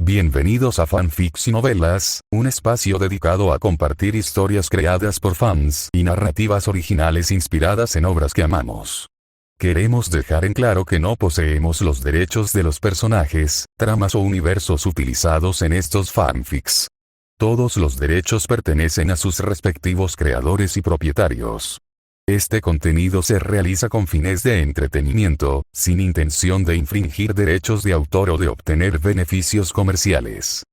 Bienvenidos a Fanfics y Novelas, un espacio dedicado a compartir historias creadas por fans y narrativas originales inspiradas en obras que amamos. Queremos dejar en claro que no poseemos los derechos de los personajes, tramas o universos utilizados en estos fanfics. Todos los derechos pertenecen a sus respectivos creadores y propietarios. Este contenido se realiza con fines de entretenimiento, sin intención de infringir derechos de autor o de obtener beneficios comerciales.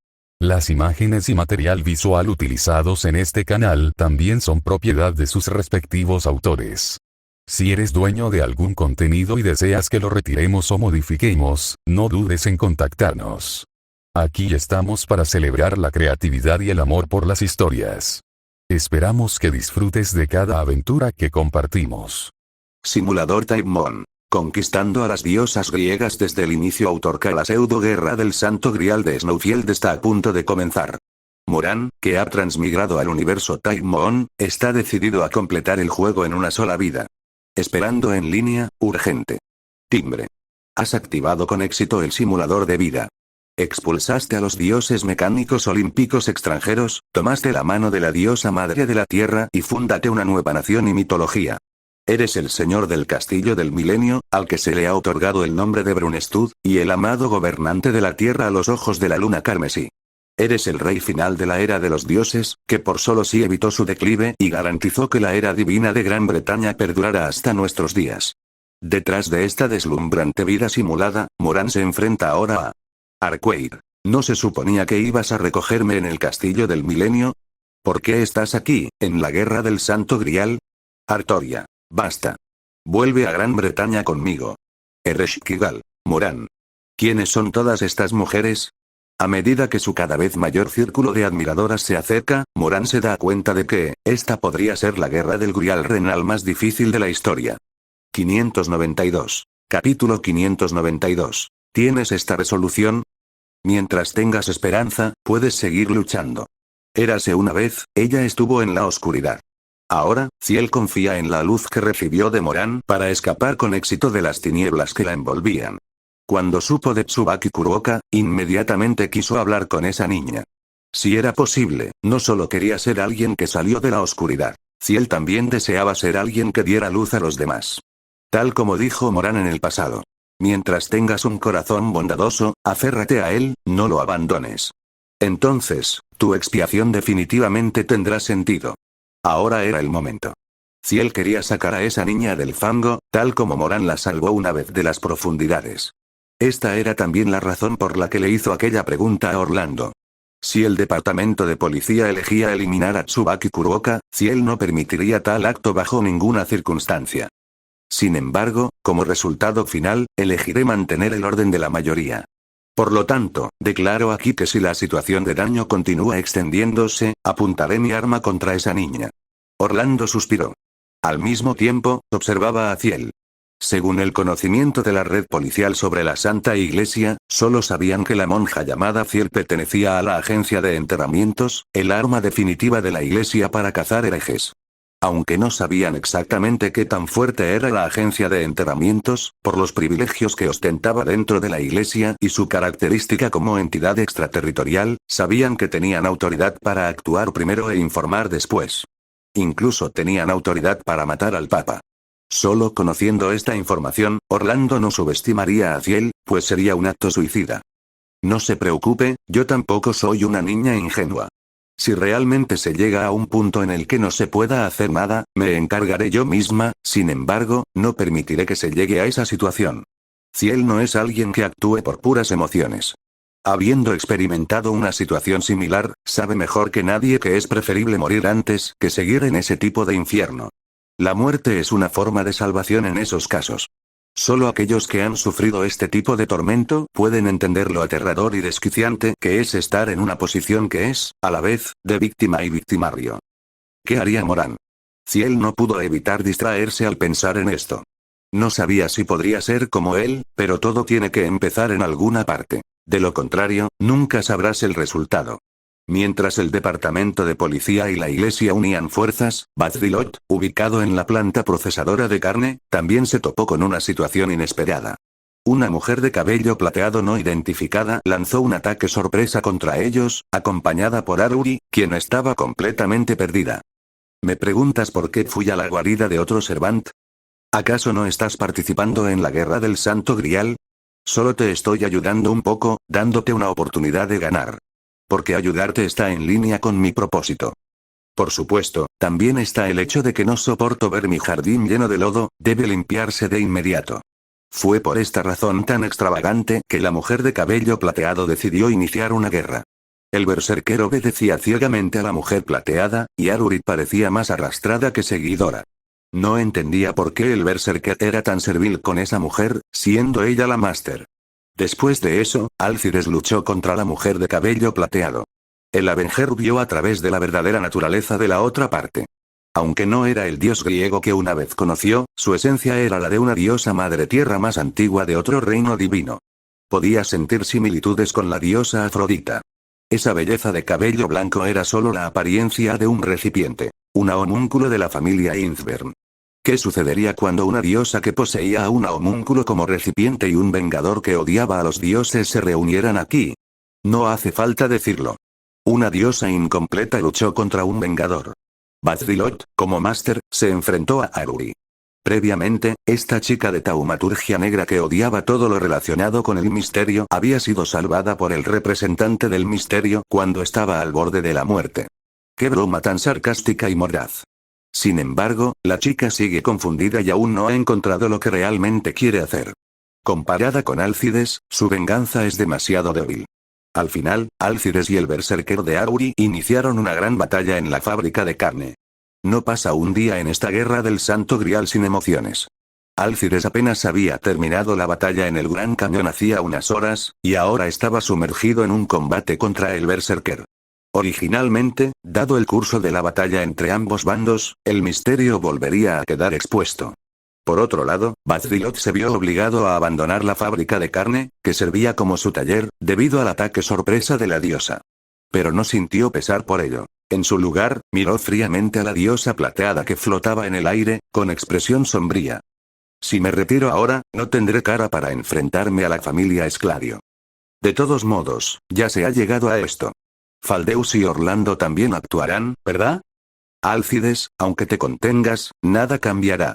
Las imágenes y material visual utilizados en este canal también son propiedad de sus respectivos autores. Si eres dueño de algún contenido y deseas que lo retiremos o modifiquemos, no dudes en contactarnos. Aquí estamos para celebrar la creatividad y el amor por las historias. Esperamos que disfrutes de cada aventura que compartimos. Simulador Timemon. Conquistando a las diosas griegas desde el inicio. Autorca. La pseudo-guerra del Santo Grial de Snowfield está a punto de comenzar. Moran, que ha transmigrado al universo Timemon, está decidido a completar el juego en una sola vida. Esperando en línea, urgente. Timbre. Has activado con éxito el simulador de vida. Expulsaste a los dioses mecánicos olímpicos extranjeros, tomaste la mano de la diosa madre de la tierra y fundaste una nueva nación y mitología. Eres el señor del castillo del milenio, al que se le ha otorgado el nombre de Brunestud, y el amado gobernante de la tierra a los ojos de la luna carmesí. Eres el rey final de la era de los dioses, que por solo sí evitó su declive y garantizó que la era divina de Gran Bretaña perdurara hasta nuestros días. Detrás de esta deslumbrante vida simulada, Moran se enfrenta ahora a Arqueir. ¿No se suponía que ibas a recogerme en el castillo del milenio? ¿Por qué estás aquí, en la guerra del Santo Grial? Artoria. Basta. Vuelve a Gran Bretaña conmigo. Ereshkigal. Moran. ¿Quiénes son todas estas mujeres? A medida que su cada vez mayor círculo de admiradoras se acerca, Moran se da cuenta de que, esta podría ser la guerra del Grial renal más difícil de la historia. 592. Capítulo 592. ¿Tienes esta resolución? Mientras tengas esperanza, puedes seguir luchando. Érase una vez, ella estuvo en la oscuridad. Ahora, Ciel confía en la luz que recibió de Moran para escapar con éxito de las tinieblas que la envolvían. Cuando supo de Tsubaki Kuruoka, inmediatamente quiso hablar con esa niña. Si era posible, no solo quería ser alguien que salió de la oscuridad. Ciel también deseaba ser alguien que diera luz a los demás. Tal como dijo Moran en el pasado. Mientras tengas un corazón bondadoso, aférrate a él, no lo abandones. Entonces, tu expiación definitivamente tendrá sentido. Ahora era el momento. Ciel quería sacar a esa niña del fango, tal como Moran la salvó una vez de las profundidades. Esta era también la razón por la que le hizo aquella pregunta a Orlando. Si el departamento de policía elegía eliminar a Tsubaki Kuruoka, Ciel no permitiría tal acto bajo ninguna circunstancia. Sin embargo, como resultado final, elegiré mantener el orden de la mayoría. Por lo tanto, declaro aquí que si la situación de daño continúa extendiéndose, apuntaré mi arma contra esa niña. Orlando suspiró. Al mismo tiempo, observaba a Ciel. Según el conocimiento de la red policial sobre la Santa Iglesia, solo sabían que la monja llamada Ciel pertenecía a la agencia de enterramientos, el arma definitiva de la Iglesia para cazar herejes. Aunque no sabían exactamente qué tan fuerte era la agencia de enterramientos, por los privilegios que ostentaba dentro de la iglesia y su característica como entidad extraterritorial, sabían que tenían autoridad para actuar primero e informar después. Incluso tenían autoridad para matar al Papa. Solo conociendo esta información, Orlando no subestimaría a Ciel, pues sería un acto suicida. No se preocupe, yo tampoco soy una niña ingenua. Si realmente se llega a un punto en el que no se pueda hacer nada, me encargaré yo misma, sin embargo, no permitiré que se llegue a esa situación. Ciel no es alguien que actúe por puras emociones. Habiendo experimentado una situación similar, sabe mejor que nadie que es preferible morir antes que seguir en ese tipo de infierno. La muerte es una forma de salvación en esos casos. Solo aquellos que han sufrido este tipo de tormento pueden entender lo aterrador y desquiciante que es estar en una posición que es, a la vez, de víctima y victimario. ¿Qué haría Moran? Ciel no pudo evitar distraerse al pensar en esto. No sabía si podría ser como él, pero todo tiene que empezar en alguna parte. De lo contrario, nunca sabrás el resultado. Mientras el departamento de policía y la iglesia unían fuerzas, Bazilot, ubicado en la planta procesadora de carne, también se topó con una situación inesperada. Una mujer de cabello plateado no identificada lanzó un ataque sorpresa contra ellos, acompañada por Aruri, quien estaba completamente perdida. ¿Me preguntas por qué fui a la guarida de otro Servant? ¿Acaso no estás participando en la guerra del Santo Grial? Solo te estoy ayudando un poco, dándote una oportunidad de ganar. Porque ayudarte está en línea con mi propósito. Por supuesto, también está el hecho de que no soporto ver mi jardín lleno de lodo, debe limpiarse de inmediato. Fue por esta razón tan extravagante que la mujer de cabello plateado decidió iniciar una guerra. El berserker obedecía ciegamente a la mujer plateada, y Aruri parecía más arrastrada que seguidora. No entendía por qué el berserker era tan servil con esa mujer, siendo ella la máster. Después de eso, Alcides luchó contra la mujer de cabello plateado. El Avenger vio a través de la verdadera naturaleza de la otra parte. Aunque no era el dios griego que una vez conoció, su esencia era la de una diosa madre tierra más antigua de otro reino divino. Podía sentir similitudes con la diosa Afrodita. Esa belleza de cabello blanco era solo la apariencia de un recipiente, una homúnculo de la familia Innsbern. ¿Qué sucedería cuando una diosa que poseía a una homúnculo como recipiente y un vengador que odiaba a los dioses se reunieran aquí? No hace falta decirlo. Una diosa incompleta luchó contra un vengador. Bazdilot, como máster, se enfrentó a Aruri. Previamente, esta chica de taumaturgia negra que odiaba todo lo relacionado con el misterio había sido salvada por el representante del misterio cuando estaba al borde de la muerte. ¡Qué broma tan sarcástica y mordaz! Sin embargo, la chica sigue confundida y aún no ha encontrado lo que realmente quiere hacer. Comparada con Alcides, su venganza es demasiado débil. Al final, Alcides y el berserker de Aruri iniciaron una gran batalla en la fábrica de carne. No pasa un día en esta guerra del Santo Grial sin emociones. Alcides apenas había terminado la batalla en el Gran Cañón hacía unas horas, y ahora estaba sumergido en un combate contra el berserker. Originalmente, dado el curso de la batalla entre ambos bandos, el misterio volvería a quedar expuesto. Por otro lado, Bazdilot se vio obligado a abandonar la fábrica de carne, que servía como su taller, debido al ataque sorpresa de la diosa. Pero no sintió pesar por ello. En su lugar, miró fríamente a la diosa plateada que flotaba en el aire, con expresión sombría. Si me retiro ahora, no tendré cara para enfrentarme a la familia Esclario. De todos modos, ya se ha llegado a esto. Faldeus y Orlando también actuarán, ¿verdad? Alcides, aunque te contengas, nada cambiará.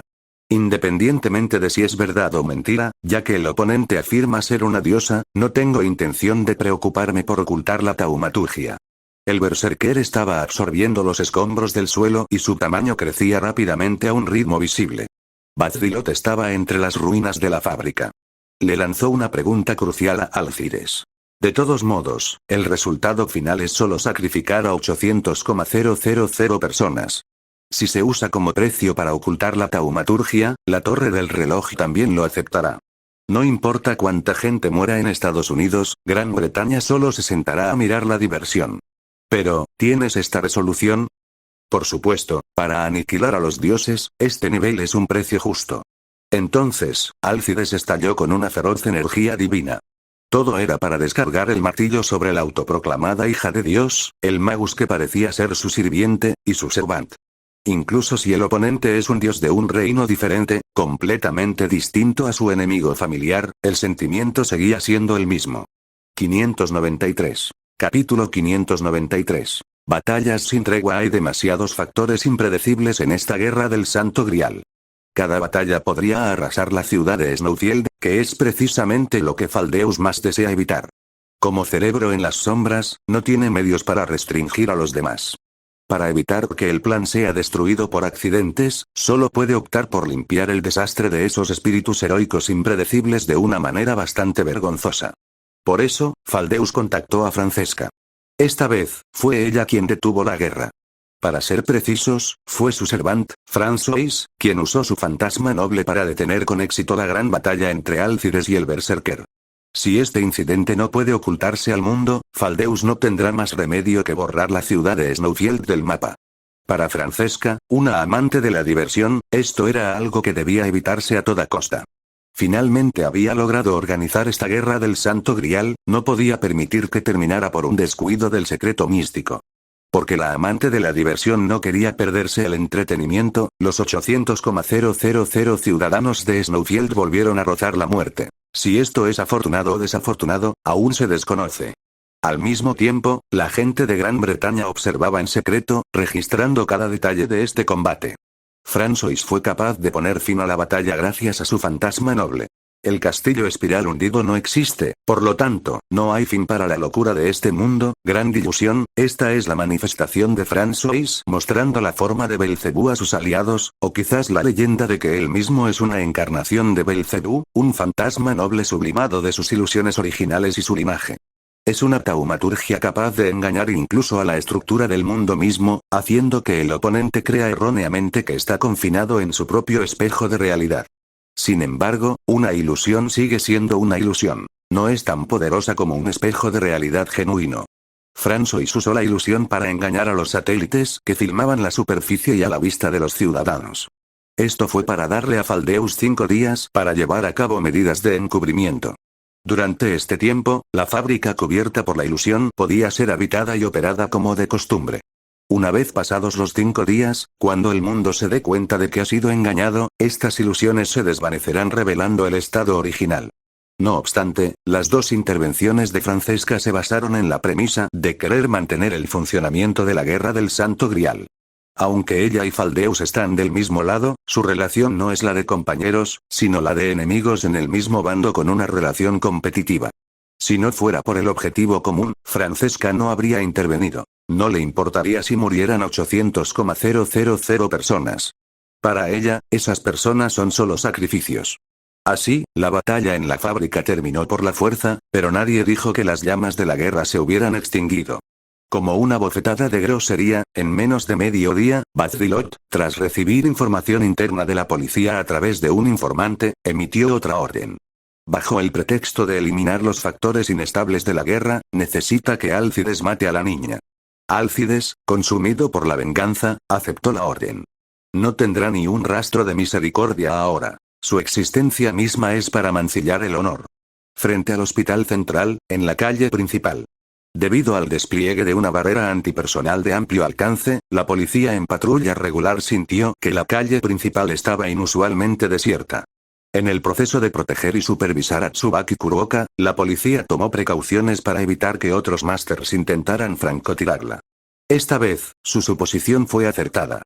Independientemente de si es verdad o mentira, ya que el oponente afirma ser una diosa, no tengo intención de preocuparme por ocultar la taumaturgia. El berserker estaba absorbiendo los escombros del suelo y su tamaño crecía rápidamente a un ritmo visible. Bazdilot estaba entre las ruinas de la fábrica. Le lanzó una pregunta crucial a Alcides. De todos modos, el resultado final es solo sacrificar a 800,000 personas. Si se usa como precio para ocultar la taumaturgia, la torre del reloj también lo aceptará. No importa cuánta gente muera en Estados Unidos, Gran Bretaña solo se sentará a mirar la diversión. Pero, ¿tienes esta resolución? Por supuesto, para aniquilar a los dioses, este nivel es un precio justo. Entonces, Alcides estalló con una feroz energía divina. Todo era para descargar el martillo sobre la autoproclamada hija de Dios, el magus que parecía ser su sirviente, y su servant. Incluso si el oponente es un dios de un reino diferente, completamente distinto a su enemigo familiar, el sentimiento seguía siendo el mismo. 593. Capítulo 593. Batallas sin tregua. Hay demasiados factores impredecibles en esta guerra del Santo Grial. Cada batalla podría arrasar la ciudad de Snowfield, que es precisamente lo que Faldeus más desea evitar. Como cerebro en las sombras, no tiene medios para restringir a los demás. Para evitar que el plan sea destruido por accidentes, solo puede optar por limpiar el desastre de esos espíritus heroicos impredecibles de una manera bastante vergonzosa. Por eso, Faldeus contactó a Francesca. Esta vez, fue ella quien detuvo la guerra. Para ser precisos, fue su servant, François, quien usó su fantasma noble para detener con éxito la gran batalla entre Alcides y el berserker. Si este incidente no puede ocultarse al mundo, Faldeus no tendrá más remedio que borrar la ciudad de Snowfield del mapa. Para Francesca, una amante de la diversión, esto era algo que debía evitarse a toda costa. Finalmente había logrado organizar esta guerra del Santo Grial, no podía permitir que terminara por un descuido del secreto místico. Porque la amante de la diversión no quería perderse el entretenimiento, los 800,000 ciudadanos de Snowfield volvieron a rozar la muerte. Si esto es afortunado o desafortunado, aún se desconoce. Al mismo tiempo, la gente de Gran Bretaña observaba en secreto, registrando cada detalle de este combate. François fue capaz de poner fin a la batalla gracias a su fantasma noble. El castillo espiral hundido no existe, por lo tanto, no hay fin para la locura de este mundo, gran ilusión. Esta es la manifestación de François mostrando la forma de Belcebú a sus aliados, o quizás la leyenda de que él mismo es una encarnación de Belcebú, un fantasma noble sublimado de sus ilusiones originales y su linaje. Es una taumaturgia capaz de engañar incluso a la estructura del mundo mismo, haciendo que el oponente crea erróneamente que está confinado en su propio espejo de realidad. Sin embargo, una ilusión sigue siendo una ilusión. No es tan poderosa como un espejo de realidad genuino. François usó la ilusión para engañar a los satélites que filmaban la superficie y a la vista de los ciudadanos. Esto fue para darle a Faldeus 5 días para llevar a cabo medidas de encubrimiento. Durante este tiempo, la fábrica cubierta por la ilusión podía ser habitada y operada como de costumbre. Una vez pasados los 5 días, cuando el mundo se dé cuenta de que ha sido engañado, estas ilusiones se desvanecerán revelando el estado original. No obstante, las dos intervenciones de Francesca se basaron en la premisa de querer mantener el funcionamiento de la Guerra del Santo Grial. Aunque ella y Faldeus están del mismo lado, su relación no es la de compañeros, sino la de enemigos en el mismo bando con una relación competitiva. Si no fuera por el objetivo común, Francesca no habría intervenido. No le importaría si murieran 800,000 personas. Para ella, esas personas son solo sacrificios. Así, la batalla en la fábrica terminó por la fuerza, pero nadie dijo que las llamas de la guerra se hubieran extinguido. Como una bofetada de grosería, en menos de medio día, Bazrilot, tras recibir información interna de la policía a través de un informante, emitió otra orden. Bajo el pretexto de eliminar los factores inestables de la guerra, necesita que Álcides mate a la niña. Álcides, consumido por la venganza, aceptó la orden. No tendrá ni un rastro de misericordia ahora. Su existencia misma es para mancillar el honor. Frente al hospital central, en la calle principal. Debido al despliegue de una barrera antipersonal de amplio alcance, la policía en patrulla regular sintió que la calle principal estaba inusualmente desierta. En el proceso de proteger y supervisar a Tsubaki Kuroka, la policía tomó precauciones para evitar que otros másters intentaran francotirarla. Esta vez, su suposición fue acertada.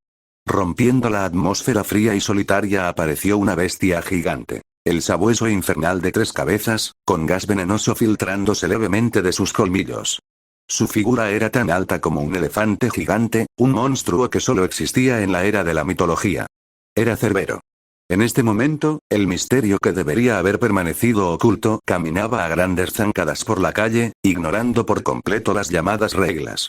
Rompiendo la atmósfera fría y solitaria apareció una bestia gigante. El sabueso infernal de 3 cabezas, con gas venenoso filtrándose levemente de sus colmillos. Su figura era tan alta como un elefante gigante, un monstruo que solo existía en la era de la mitología. Era Cerbero. En este momento, el misterio que debería haber permanecido oculto caminaba a grandes zancadas por la calle, ignorando por completo las llamadas reglas.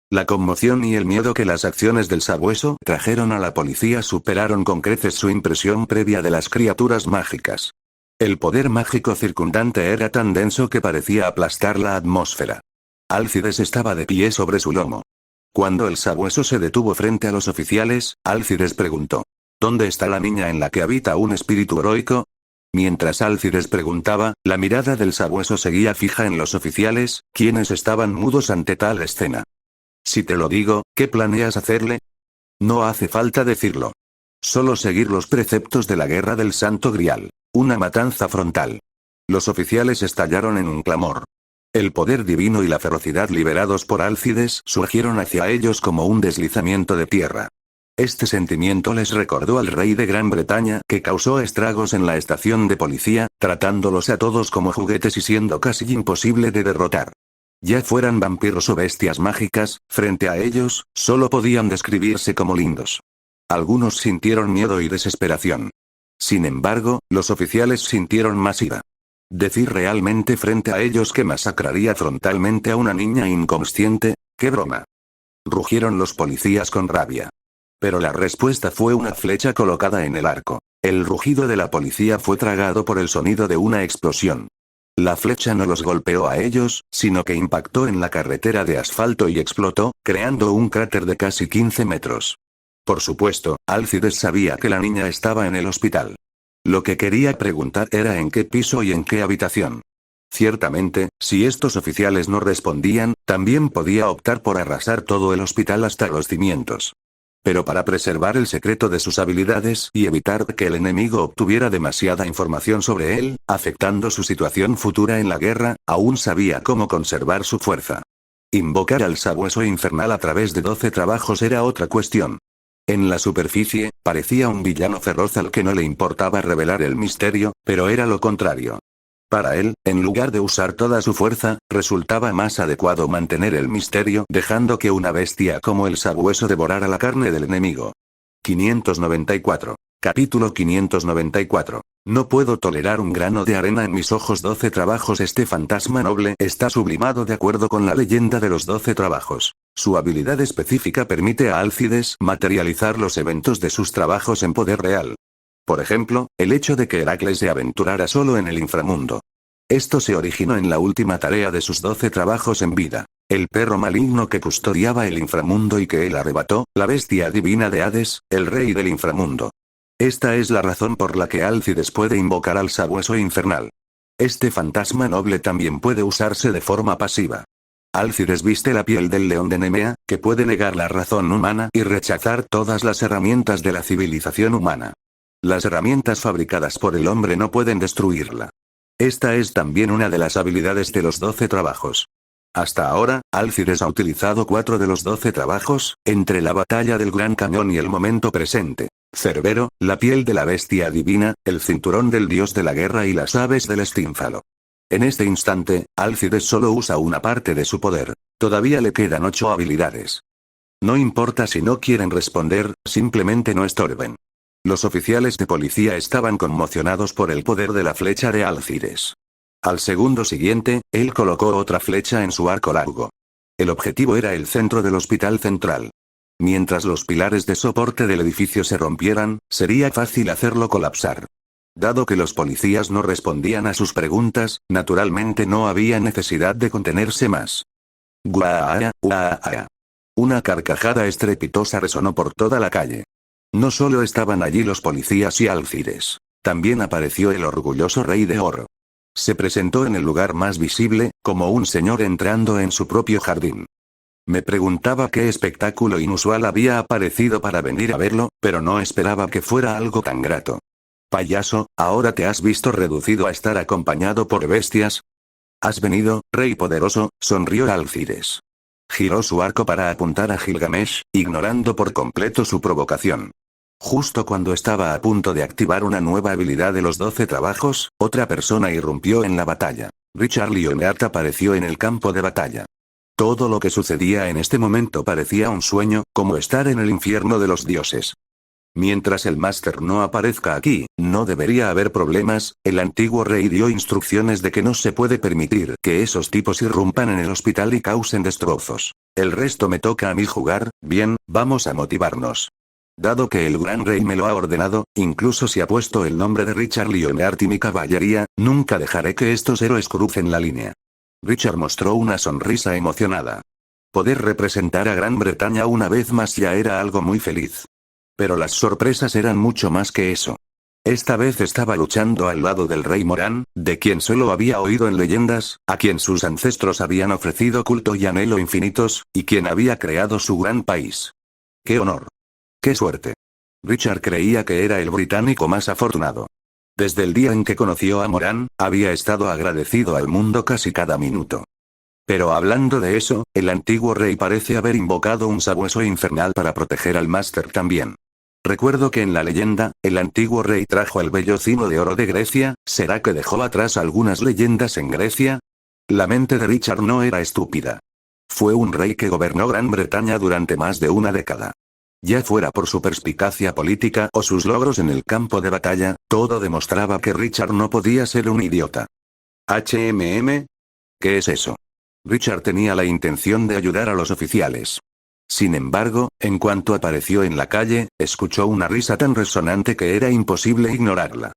La conmoción y el miedo que las acciones del sabueso trajeron a la policía superaron con creces su impresión previa de las criaturas mágicas. El poder mágico circundante era tan denso que parecía aplastar la atmósfera. Álcides estaba de pie sobre su lomo. Cuando el sabueso se detuvo frente a los oficiales, Álcides preguntó: ¿Dónde está la niña en la que habita un espíritu heroico? Mientras Álcides preguntaba, la mirada del sabueso seguía fija en los oficiales, quienes estaban mudos ante tal escena. Si te lo digo, ¿qué planeas hacerle? No hace falta decirlo. Solo seguir los preceptos de la Guerra del Santo Grial. Una matanza frontal. Los oficiales estallaron en un clamor. El poder divino y la ferocidad liberados por Álcides surgieron hacia ellos como un deslizamiento de tierra. Este sentimiento les recordó al rey de Gran Bretaña que causó estragos en la estación de policía, tratándolos a todos como juguetes y siendo casi imposible de derrotar. Ya fueran vampiros o bestias mágicas, frente a ellos, solo podían describirse como lindos. Algunos sintieron miedo y desesperación. Sin embargo, los oficiales sintieron más ira. Decir realmente frente a ellos que masacraría frontalmente a una niña inconsciente, ¡qué broma! Rugieron los policías con rabia. Pero la respuesta fue una flecha colocada en el arco. El rugido de la policía fue tragado por el sonido de una explosión. La flecha no los golpeó a ellos, sino que impactó en la carretera de asfalto y explotó, creando un cráter de casi 15 metros. Por supuesto, Álcides sabía que la niña estaba en el hospital. Lo que quería preguntar era en qué piso y en qué habitación. Ciertamente, si estos oficiales no respondían, también podía optar por arrasar todo el hospital hasta los cimientos. Pero para preservar el secreto de sus habilidades y evitar que el enemigo obtuviera demasiada información sobre él, afectando su situación futura en la guerra, aún sabía cómo conservar su fuerza. Invocar al sabueso infernal a través de 12 trabajos era otra cuestión. En la superficie, parecía un villano feroz al que no le importaba revelar el misterio, pero era lo contrario. Para él, en lugar de usar toda su fuerza, resultaba más adecuado mantener el misterio dejando que una bestia como el sabueso devorara la carne del enemigo. 594. Capítulo 594. No puedo tolerar un grano de arena en mis ojos. 12 trabajos. Este fantasma noble está sublimado de acuerdo con la leyenda de los 12 trabajos. Su habilidad específica permite a Álcides materializar los eventos de sus trabajos en poder real. Por ejemplo, el hecho de que Heracles se aventurara solo en el inframundo. Esto se originó en la última tarea de sus 12 trabajos en vida. El perro maligno que custodiaba el inframundo y que él arrebató, la bestia divina de Hades, el rey del inframundo. Esta es la razón por la que Álcides puede invocar al sabueso infernal. Este fantasma noble también puede usarse de forma pasiva. Álcides viste la piel del león de Nemea, que puede negar la razón humana y rechazar todas las herramientas de la civilización humana. Las herramientas fabricadas por el hombre no pueden destruirla. Esta es también una de las habilidades de los 12 trabajos. Hasta ahora, Álcides ha utilizado 4 de los 12 trabajos, entre la batalla del Gran Cañón y el momento presente. Cerbero, la piel de la bestia divina, el cinturón del dios de la guerra y las aves del estínfalo. En este instante, Álcides solo usa una parte de su poder. Todavía le quedan 8 habilidades. No importa si no quieren responder, simplemente no estorben. Los oficiales de policía estaban conmocionados por el poder de la flecha de Álcides. Al segundo siguiente, él colocó otra flecha en su arco largo. El objetivo era el centro del hospital central. Mientras los pilares de soporte del edificio se rompieran, sería fácil hacerlo colapsar. Dado que los policías no respondían a sus preguntas, naturalmente no había necesidad de contenerse más. ¡Guaa! ¡Guaa! Una carcajada estrepitosa resonó por toda la calle. No solo estaban allí los policías y Álcides. También apareció el orgulloso rey de oro. Se presentó en el lugar más visible, como un señor entrando en su propio jardín. Me preguntaba qué espectáculo inusual había aparecido para venir a verlo, pero no esperaba que fuera algo tan grato. Payaso, ¿ahora te has visto reducido a estar acompañado por bestias? ¿Has venido, rey poderoso?, sonrió Álcides. Giró su arco para apuntar a Gilgamesh, ignorando por completo su provocación. Justo cuando estaba a punto de activar una nueva habilidad de los 12 trabajos, otra persona irrumpió en la batalla. Richard Lionheart apareció en el campo de batalla. Todo lo que sucedía en este momento parecía un sueño, como estar en el infierno de los dioses. Mientras el máster no aparezca aquí, no debería haber problemas. El antiguo rey dio instrucciones de que no se puede permitir que esos tipos irrumpan en el hospital y causen destrozos. El resto me toca a mí jugar. Bien, vamos a motivarnos. Dado que el gran rey me lo ha ordenado, incluso si ha puesto el nombre de Richard Lionheart y mi caballería, nunca dejaré que estos héroes crucen la línea. Richard mostró una sonrisa emocionada. Poder representar a Gran Bretaña una vez más ya era algo muy feliz. Pero las sorpresas eran mucho más que eso. Esta vez estaba luchando al lado del rey Morán, de quien solo había oído en leyendas, a quien sus ancestros habían ofrecido culto y anhelo infinitos, y quien había creado su gran país. ¡Qué honor! ¡Qué suerte! Richard creía que era el británico más afortunado. Desde el día en que conoció a Morán, había estado agradecido al mundo casi cada minuto. Pero hablando de eso, el antiguo rey parece haber invocado un sabueso infernal para proteger al máster también. Recuerdo que en la leyenda, el antiguo rey trajo el bello cino de oro de Grecia. ¿Será que dejó atrás algunas leyendas en Grecia? La mente de Richard no era estúpida. Fue un rey que gobernó Gran Bretaña durante más de una década. Ya fuera por su perspicacia política o sus logros en el campo de batalla, todo demostraba que Richard no podía ser un idiota. ¿HMM? ¿Qué es eso? Richard tenía la intención de ayudar a los oficiales. Sin embargo, en cuanto apareció en la calle, escuchó una risa tan resonante que era imposible ignorarla.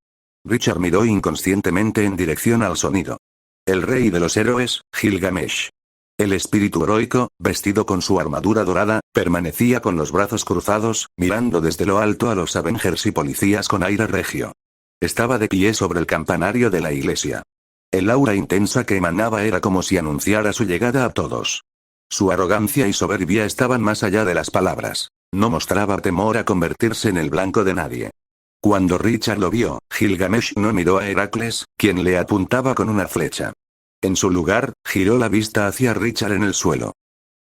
Richard miró inconscientemente en dirección al sonido. El rey de los héroes, Gilgamesh. El espíritu heroico, vestido con su armadura dorada, permanecía con los brazos cruzados, mirando desde lo alto a los Avengers y policías con aire regio. Estaba de pie sobre el campanario de la iglesia. El aura intensa que emanaba era como si anunciara su llegada a todos. Su arrogancia y soberbia estaban más allá de las palabras. No mostraba temor a convertirse en el blanco de nadie. Cuando Richard lo vio, Gilgamesh no miró a Heracles, quien le apuntaba con una flecha. En su lugar, giró la vista hacia Richard en el suelo.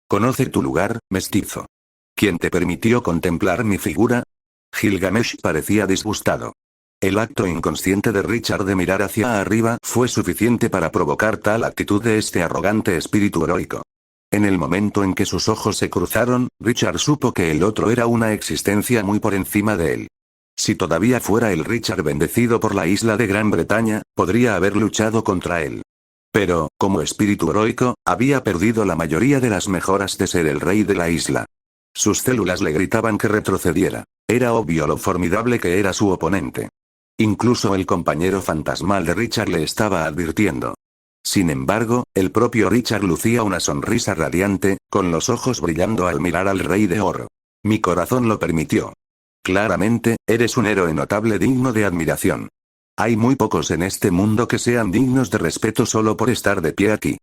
«¿Conoce tu lugar, mestizo? ¿Quién te permitió contemplar mi figura?» Gilgamesh parecía disgustado. El acto inconsciente de Richard de mirar hacia arriba fue suficiente para provocar tal actitud de este arrogante espíritu heroico. En el momento en que sus ojos se cruzaron, Richard supo que el otro era una existencia muy por encima de él. Si todavía fuera el Richard bendecido por la isla de Gran Bretaña, podría haber luchado contra él. Pero, como espíritu heroico, había perdido la mayoría de las mejoras de ser el rey de la isla. Sus células le gritaban que retrocediera. Era obvio lo formidable que era su oponente. Incluso el compañero fantasmal de Richard le estaba advirtiendo. Sin embargo, el propio Richard lucía una sonrisa radiante, con los ojos brillando al mirar al rey de oro. Mi corazón lo permitió. Claramente, eres un héroe notable digno de admiración. Hay muy pocos en este mundo que sean dignos de respeto solo por estar de pie aquí.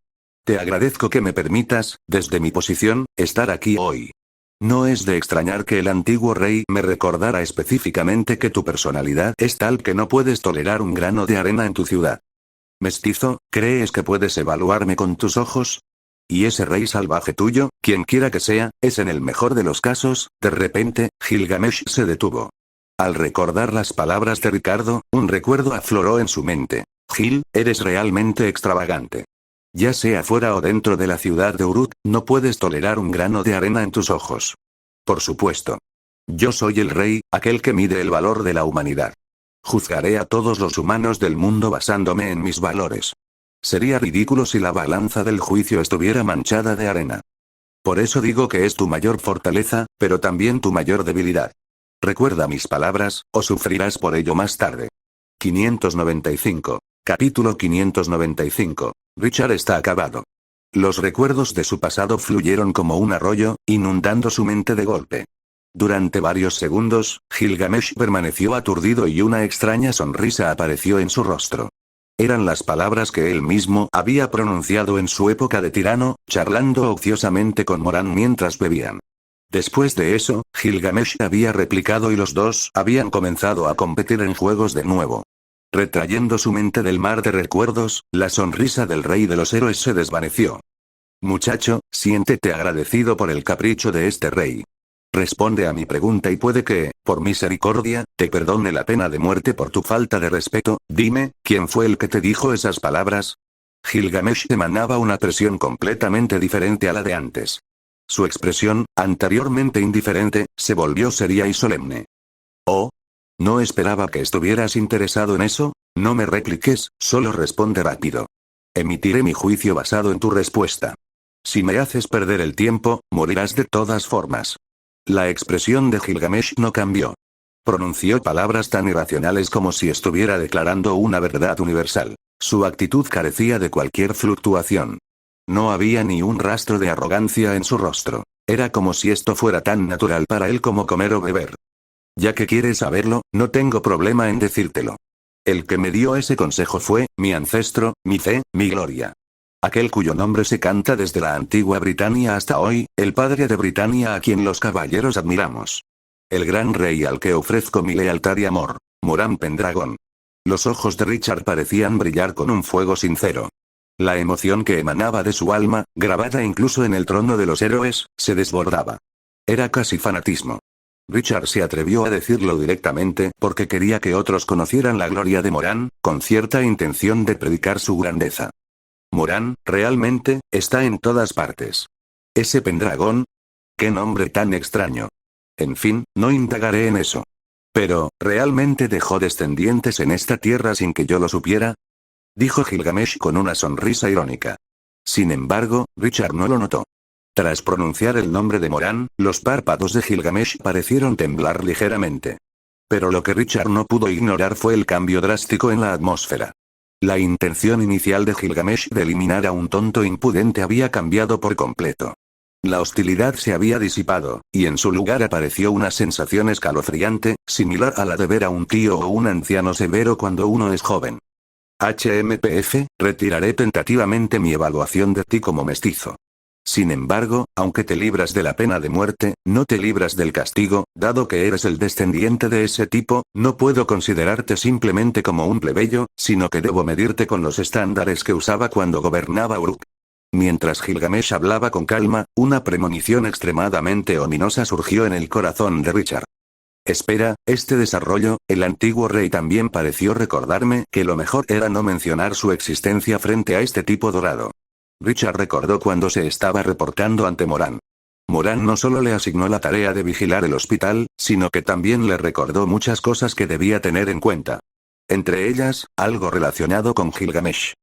Te agradezco que me permitas, desde mi posición, estar aquí hoy. No es de extrañar que el antiguo rey me recordara específicamente que tu personalidad es tal que no puedes tolerar un grano de arena en tu ciudad. Mestizo, ¿crees que puedes evaluarme con tus ojos? Y ese rey salvaje tuyo, quien quiera que sea, es en el mejor de los casos. De repente, Gilgamesh se detuvo. Al recordar las palabras de Ricardo, un recuerdo afloró en su mente. Gil, eres realmente extravagante. Ya sea fuera o dentro de la ciudad de Uruk, no puedes tolerar un grano de arena en tus ojos. Por supuesto. Yo soy el rey, aquel que mide el valor de la humanidad. Juzgaré a todos los humanos del mundo basándome en mis valores. Sería ridículo si la balanza del juicio estuviera manchada de arena. Por eso digo que es tu mayor fortaleza, pero también tu mayor debilidad. Recuerda mis palabras, o sufrirás por ello más tarde. 595. Capítulo 595. Richard está acabado. Los recuerdos de su pasado fluyeron como un arroyo, inundando su mente de golpe. Durante varios segundos, Gilgamesh permaneció aturdido y una extraña sonrisa apareció en su rostro. Eran las palabras que él mismo había pronunciado en su época de tirano, charlando ociosamente con Moran mientras bebían. Después de eso, Gilgamesh había replicado y los dos habían comenzado a competir en juegos de nuevo. Retrayendo su mente del mar de recuerdos, la sonrisa del rey de los héroes se desvaneció. Muchacho, siéntete agradecido por el capricho de este rey. Responde a mi pregunta y puede que, por misericordia, te perdone la pena de muerte por tu falta de respeto. Dime, ¿quién fue el que te dijo esas palabras? Gilgamesh emanaba una presión completamente diferente a la de antes. Su expresión, anteriormente indiferente, se volvió seria y solemne. Oh. No esperaba que estuvieras interesado en eso. No me repliques, solo responde rápido. Emitiré mi juicio basado en tu respuesta. Si me haces perder el tiempo, morirás de todas formas. La expresión de Gilgamesh no cambió. Pronunció palabras tan irracionales como si estuviera declarando una verdad universal. Su actitud carecía de cualquier fluctuación. No había ni un rastro de arrogancia en su rostro. Era como si esto fuera tan natural para él como comer o beber. Ya que quieres saberlo, no tengo problema en decírtelo. El que me dio ese consejo fue, mi ancestro, mi fe, mi gloria. Aquel cuyo nombre se canta desde la antigua Britania hasta hoy, el padre de Britania a quien los caballeros admiramos. El gran rey al que ofrezco mi lealtad y amor. Moran Pendragon. Los ojos de Richard parecían brillar con un fuego sincero. La emoción que emanaba de su alma, grabada incluso en el trono de los héroes, se desbordaba. Era casi fanatismo. Richard se atrevió a decirlo directamente porque quería que otros conocieran la gloria de Moran, con cierta intención de predicar su grandeza. Moran, realmente, está en todas partes. ¿Ese Pendragon? ¡Qué nombre tan extraño! En fin, no indagaré en eso. Pero, ¿realmente dejó descendientes en esta tierra sin que yo lo supiera? Dijo Gilgamesh con una sonrisa irónica. Sin embargo, Richard no lo notó. Tras pronunciar el nombre de Moran, los párpados de Gilgamesh parecieron temblar ligeramente. Pero lo que Richard no pudo ignorar fue el cambio drástico en la atmósfera. La intención inicial de Gilgamesh de eliminar a un tonto impudente había cambiado por completo. La hostilidad se había disipado, y en su lugar apareció una sensación escalofriante, similar a la de ver a un tío o un anciano severo cuando uno es joven. HMPF, retiraré tentativamente mi evaluación de ti como mestizo. Sin embargo, aunque te libras de la pena de muerte, no te libras del castigo, dado que eres el descendiente de ese tipo, no puedo considerarte simplemente como un plebeyo, sino que debo medirte con los estándares que usaba cuando gobernaba Uruk. Mientras Gilgamesh hablaba con calma, una premonición extremadamente ominosa surgió en el corazón de Richard. Espera, este desarrollo, el antiguo rey también pareció recordarme que lo mejor era no mencionar su existencia frente a este tipo dorado. Richard recordó cuando se estaba reportando ante Moran. Moran no solo le asignó la tarea de vigilar el hospital, sino que también le recordó muchas cosas que debía tener en cuenta. Entre ellas, algo relacionado con Gilgamesh.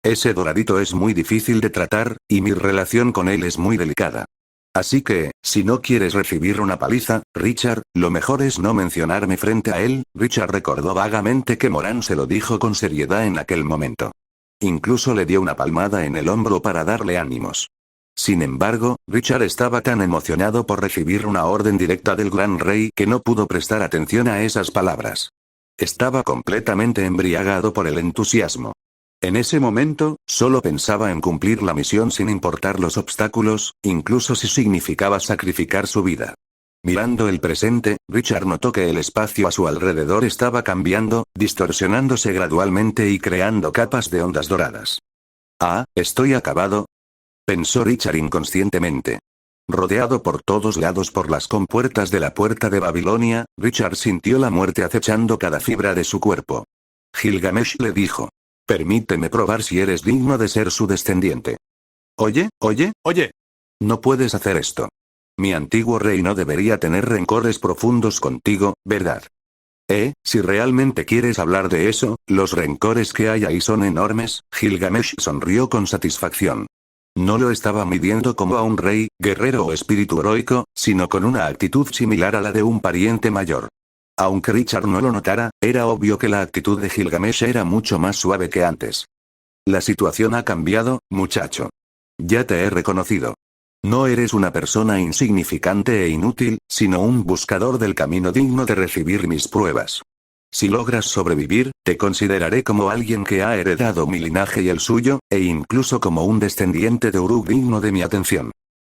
Ese doradito es muy difícil de tratar, y mi relación con él es muy delicada. Así que, si no quieres recibir una paliza, Richard, lo mejor es no mencionarme frente a él. Richard recordó vagamente que Moran se lo dijo con seriedad en aquel momento. Incluso le dio una palmada en el hombro para darle ánimos. Sin embargo, Richard estaba tan emocionado por recibir una orden directa del gran rey que no pudo prestar atención a esas palabras. Estaba completamente embriagado por el entusiasmo. En ese momento, solo pensaba en cumplir la misión sin importar los obstáculos, incluso si significaba sacrificar su vida. Mirando el presente, Richard notó que el espacio a su alrededor estaba cambiando, distorsionándose gradualmente y creando capas de ondas doradas. «Ah, estoy acabado», pensó Richard inconscientemente. Rodeado por todos lados por las compuertas de la puerta de Babilonia, Richard sintió la muerte acechando cada fibra de su cuerpo. Gilgamesh le dijo: «Permíteme probar si eres digno de ser su descendiente». «Oye. No puedes hacer esto. Mi antiguo rey no debería tener rencores profundos contigo, ¿verdad? Si realmente quieres hablar de eso, los rencores que hay ahí son enormes». Gilgamesh sonrió con satisfacción. No lo estaba midiendo como a un rey, guerrero o espíritu heroico, sino con una actitud similar a la de un pariente mayor. Aunque Richard no lo notara, era obvio que la actitud de Gilgamesh era mucho más suave que antes. «La situación ha cambiado, muchacho. Ya te he reconocido. No eres una persona insignificante e inútil, sino un buscador del camino digno de recibir mis pruebas. Si logras sobrevivir, te consideraré como alguien que ha heredado mi linaje y el suyo, e incluso como un descendiente de Uruk digno de mi atención.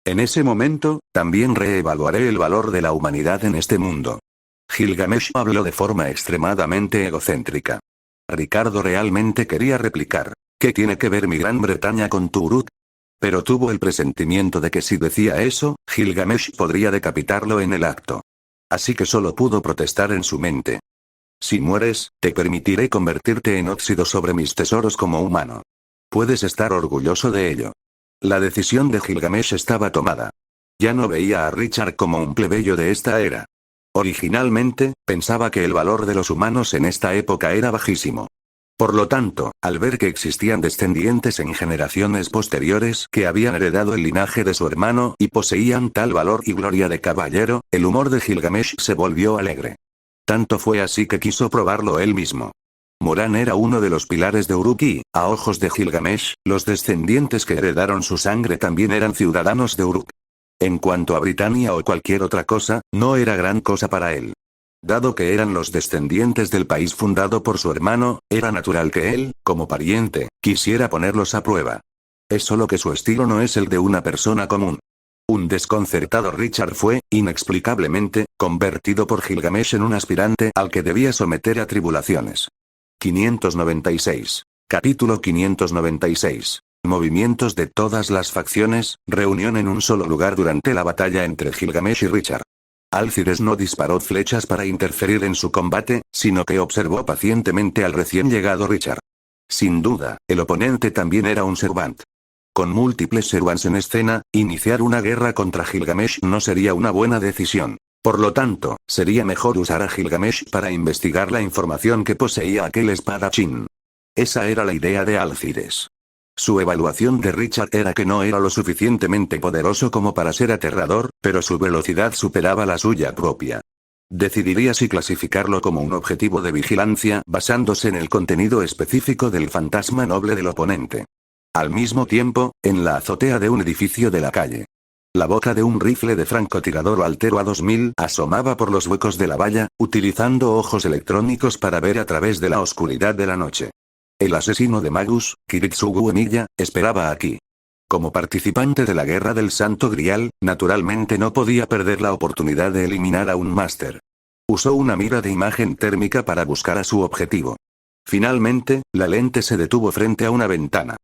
En ese momento, también reevaluaré el valor de la humanidad en este mundo». Gilgamesh habló de forma extremadamente egocéntrica. Ricardo realmente quería replicar: «¿Qué tiene que ver mi Gran Bretaña con tu Uruk?». Pero tuvo el presentimiento de que si decía eso, Gilgamesh podría decapitarlo en el acto. Así que solo pudo protestar en su mente. «Si mueres, te permitiré convertirte en óxido sobre mis tesoros como humano. Puedes estar orgulloso de ello». La decisión de Gilgamesh estaba tomada. Ya no veía a Richard como un plebeyo de esta era. Originalmente, pensaba que el valor de los humanos en esta época era bajísimo. Por lo tanto, al ver que existían descendientes en generaciones posteriores que habían heredado el linaje de su hermano y poseían tal valor y gloria de caballero, el humor de Gilgamesh se volvió alegre. Tanto fue así que quiso probarlo él mismo. Moran era uno de los pilares de Uruk y, a ojos de Gilgamesh, los descendientes que heredaron su sangre también eran ciudadanos de Uruk. En cuanto a Britania o cualquier otra cosa, no era gran cosa para él. Dado que eran los descendientes del país fundado por su hermano, era natural que él, como pariente, quisiera ponerlos a prueba. Es solo que su estilo no es el de una persona común. Un desconcertado Richard fue, inexplicablemente, convertido por Gilgamesh en un aspirante al que debía someter a tribulaciones. 596. Capítulo 596. Movimientos de todas las facciones, reunión en un solo lugar durante la batalla entre Gilgamesh y Richard. Alcides no disparó flechas para interferir en su combate, sino que observó pacientemente al recién llegado Richard. Sin duda, el oponente también era un Servant. Con múltiples Servants en escena, iniciar una guerra contra Gilgamesh no sería una buena decisión. Por lo tanto, sería mejor usar a Gilgamesh para investigar la información que poseía aquel espadachín. Esa era la idea de Alcides. Su evaluación de Richard era que no era lo suficientemente poderoso como para ser aterrador, pero su velocidad superaba la suya propia. Decidiría si clasificarlo como un objetivo de vigilancia basándose en el contenido específico del fantasma noble del oponente. Al mismo tiempo, en la azotea de un edificio de la calle. La boca de un rifle de francotirador Altero A2000 asomaba por los huecos de la valla, utilizando ojos electrónicos para ver a través de la oscuridad de la noche. El asesino de Magus, Kiritsugu Emiya, esperaba aquí. Como participante de la Guerra del Santo Grial, naturalmente no podía perder la oportunidad de eliminar a un máster. Usó una mira de imagen térmica para buscar a su objetivo. Finalmente, la lente se detuvo frente a una ventana.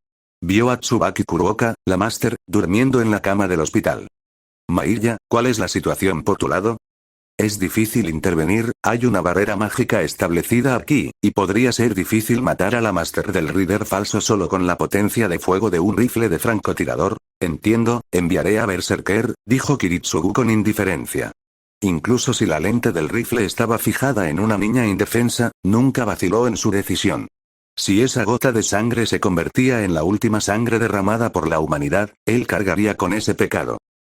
Vio a Tsubaki Kuruoka, la máster, durmiendo en la cama del hospital. Maiya, ¿cuál es la situación por tu lado? Es difícil intervenir, hay una barrera mágica establecida aquí, y podría ser difícil matar a la máster del Rider falso solo con la potencia de fuego de un rifle de francotirador. Entiendo, enviaré a Berserker, dijo Kiritsugu con indiferencia. Incluso si la lente del rifle estaba fijada en una niña indefensa, nunca vaciló en su decisión. Si esa gota de sangre se convertía en la última sangre derramada por la humanidad, él cargaría con ese pecado.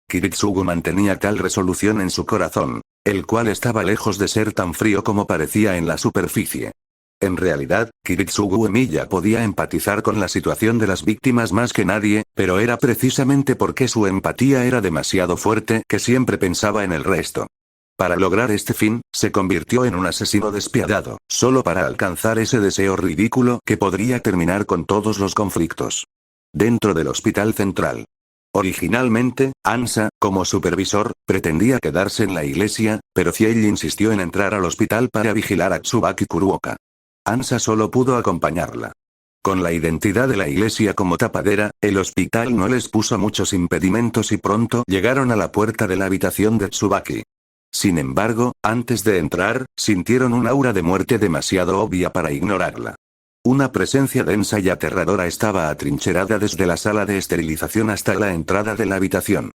Kiritsugu mantenía tal resolución en su corazón, el cual estaba lejos de ser tan frío como parecía en la superficie. En realidad, Kiritsugu Emiya podía empatizar con la situación de las víctimas más que nadie, pero era precisamente porque su empatía era demasiado fuerte que siempre pensaba en el resto. Para lograr este fin, se convirtió en un asesino despiadado, solo para alcanzar ese deseo ridículo que podría terminar con todos los conflictos. Dentro del hospital central. Originalmente, Ansa, como supervisor, pretendía quedarse en la iglesia, pero Ciel insistió en entrar al hospital para vigilar a Tsubaki Kuruoka. Ansa solo pudo acompañarla. Con la identidad de la iglesia como tapadera, el hospital no les puso muchos impedimentos y pronto llegaron a la puerta de la habitación de Tsubaki. Sin embargo, antes de entrar, sintieron un aura de muerte demasiado obvia para ignorarla. Una presencia densa y aterradora estaba atrincherada desde la sala de esterilización hasta la entrada de la habitación.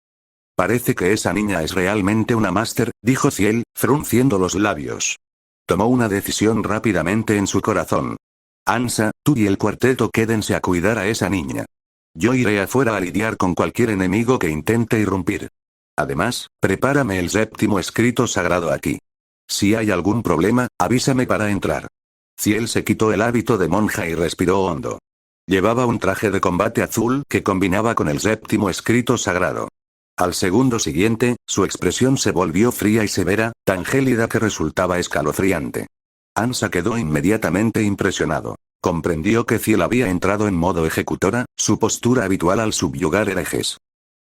Parece que esa niña es realmente una máster, dijo Ciel, frunciendo los labios. Tomó una decisión rápidamente en su corazón. Ansa, tú y el cuarteto quédense a cuidar a esa niña. Yo iré afuera a lidiar con cualquier enemigo que intente irrumpir. Además, prepárame el séptimo escrito sagrado aquí. Si hay algún problema, avísame para entrar. Ciel se quitó el hábito de monja y respiró hondo. Llevaba un traje de combate azul que combinaba con el séptimo escrito sagrado. Al segundo siguiente, su expresión se volvió fría y severa, tan gélida que resultaba escalofriante. Ansa quedó inmediatamente impresionado. Comprendió que Ciel había entrado en modo ejecutora, su postura habitual al subyugar herejes.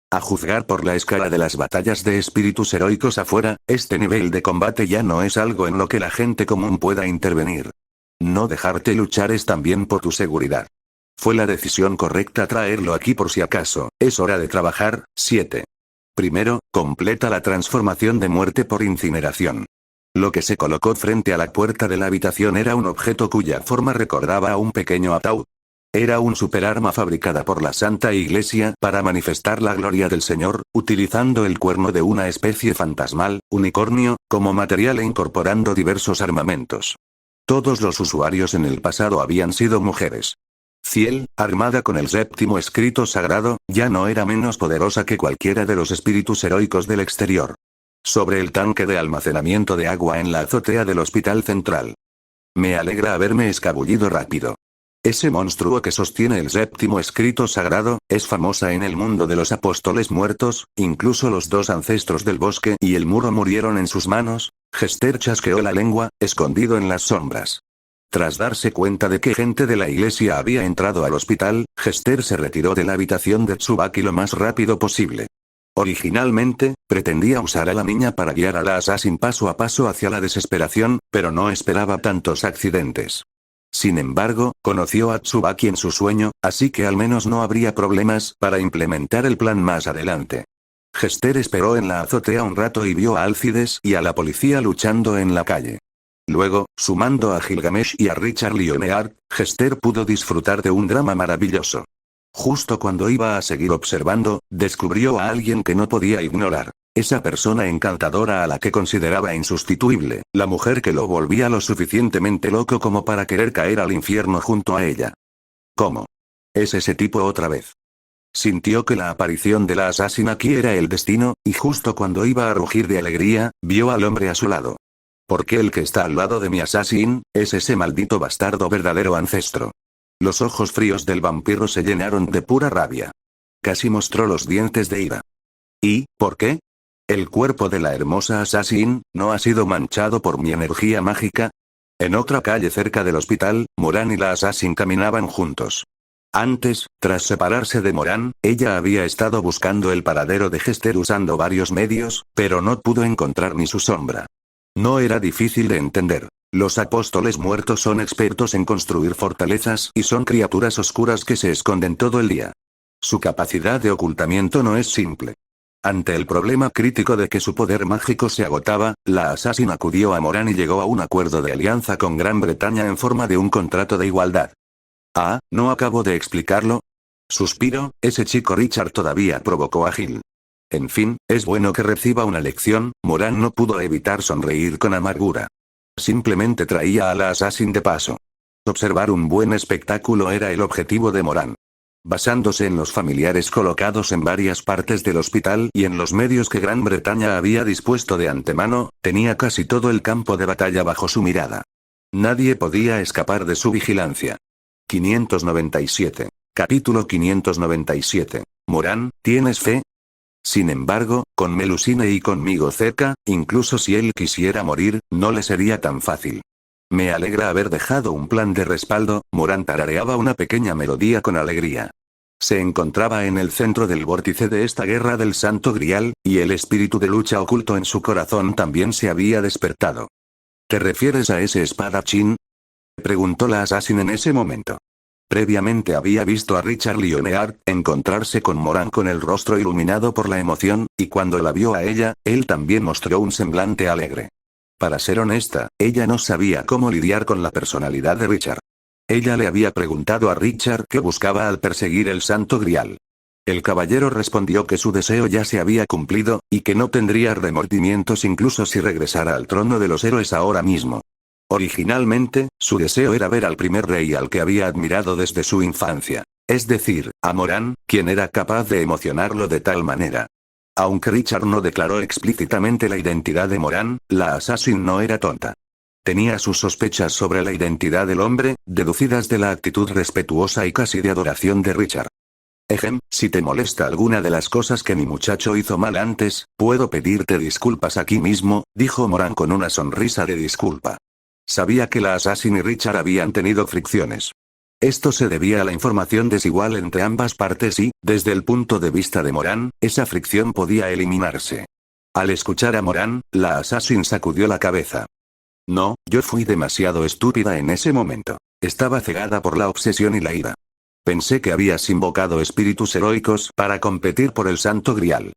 A juzgar por la escala de las batallas de espíritus heroicos afuera, este nivel de combate ya no es algo en lo que la gente común pueda intervenir. No dejarte luchar es también por tu seguridad. Fue la decisión correcta traerlo aquí por si acaso, es hora de trabajar. 7. Primero, completa la transformación de muerte por incineración. Lo que se colocó frente a la puerta de la habitación era un objeto cuya forma recordaba a un pequeño ataúd. Era un superarma fabricada por la Santa Iglesia para manifestar la gloria del Señor, utilizando el cuerno de una especie fantasmal, unicornio, como material e incorporando diversos armamentos. Todos los usuarios en el pasado habían sido mujeres. Ciel, armada con el séptimo escrito sagrado, ya no era menos poderosa que cualquiera de los espíritus heroicos del exterior. Sobre el tanque de almacenamiento de agua en la azotea del hospital central. Me alegra haberme escabullido rápido. Ese monstruo que sostiene el séptimo escrito sagrado, es famosa en el mundo de los apóstoles muertos, incluso los dos ancestros del bosque y el muro murieron en sus manos. Hester chasqueó la lengua, escondido en las sombras. Tras darse cuenta de que gente de la iglesia había entrado al hospital, Hester se retiró de la habitación de Tsubaki lo más rápido posible. Originalmente, pretendía usar a la niña para guiar a la Assassin paso a paso hacia la desesperación, pero no esperaba tantos accidentes. Sin embargo, conoció a Tsubaki en su sueño, así que al menos no habría problemas para implementar el plan más adelante. Hester esperó en la azotea un rato y vio a Alcides y a la policía luchando en la calle. Luego, sumando a Gilgamesh y a Richard Lionheart, Hester pudo disfrutar de un drama maravilloso. Justo cuando iba a seguir observando, descubrió a alguien que no podía ignorar. Esa persona encantadora a la que consideraba insustituible, la mujer que lo volvía lo suficientemente loco como para querer caer al infierno junto a ella. ¿Cómo? ¿Es ese tipo otra vez? Sintió que la aparición de la Assassin aquí era el destino, y justo cuando iba a rugir de alegría, vio al hombre a su lado. ¿Por qué el que está al lado de mi Assassin es ese maldito bastardo verdadero ancestro? Los ojos fríos del vampiro se llenaron de pura rabia. Casi mostró los dientes de ira. ¿Y, por qué? ¿El cuerpo de la hermosa Assassin no ha sido manchado por mi energía mágica? En otra calle cerca del hospital, Moran y la Assassin caminaban juntos. Antes, tras separarse de Moran, ella había estado buscando el paradero de Hester usando varios medios, pero no pudo encontrar ni su sombra. No era difícil de entender. Los apóstoles muertos son expertos en construir fortalezas y son criaturas oscuras que se esconden todo el día. Su capacidad de ocultamiento no es simple. Ante el problema crítico de que su poder mágico se agotaba, la Assassin acudió a Moran y llegó a un acuerdo de alianza con Gran Bretaña en forma de un contrato de igualdad. Ah, ¿no acabo de explicarlo? Suspiro, ese chico Richard todavía provocó a Gil. En fin, es bueno que reciba una lección. Moran no pudo evitar sonreír con amargura. Simplemente traía a la Assassin de paso. Observar un buen espectáculo era el objetivo de Moran. Basándose en los familiares colocados en varias partes del hospital y en los medios que Gran Bretaña había dispuesto de antemano, tenía casi todo el campo de batalla bajo su mirada. Nadie podía escapar de su vigilancia. 597. Capítulo 597. Moran, ¿tienes fe? Sin embargo, con Melusine y conmigo cerca, incluso si él quisiera morir, no le sería tan fácil. Me alegra haber dejado un plan de respaldo. Moran tarareaba una pequeña melodía con alegría. Se encontraba en el centro del vórtice de esta guerra del Santo Grial, y el espíritu de lucha oculto en su corazón también se había despertado. ¿Te refieres a ese espadachín?, preguntó la Assassin en ese momento. Previamente había visto a Richard Lyonheart encontrarse con Moran con el rostro iluminado por la emoción, y cuando la vio a ella, él también mostró un semblante alegre. Para ser honesta, ella no sabía cómo lidiar con la personalidad de Richard. Ella le había preguntado a Richard qué buscaba al perseguir el Santo Grial. El caballero respondió que su deseo ya se había cumplido, y que no tendría remordimientos incluso si regresara al trono de los héroes ahora mismo. Originalmente, su deseo era ver al primer rey al que había admirado desde su infancia. Es decir, a Moran, quien era capaz de emocionarlo de tal manera. Aunque Richard no declaró explícitamente la identidad de Moran, la Assassin no era tonta. Tenía sus sospechas sobre la identidad del hombre, deducidas de la actitud respetuosa y casi de adoración de Richard. Si te molesta alguna de las cosas que mi muchacho hizo mal antes, puedo pedirte disculpas aquí mismo, dijo Moran con una sonrisa de disculpa. Sabía que la Assassin y Richard habían tenido fricciones. Esto se debía a la información desigual entre ambas partes y, desde el punto de vista de Moran, esa fricción podía eliminarse. Al escuchar a Moran, la Assassin sacudió la cabeza. No, yo fui demasiado estúpida en ese momento. Estaba cegada por la obsesión y la ira. Pensé que habías invocado espíritus heroicos para competir por el Santo Grial.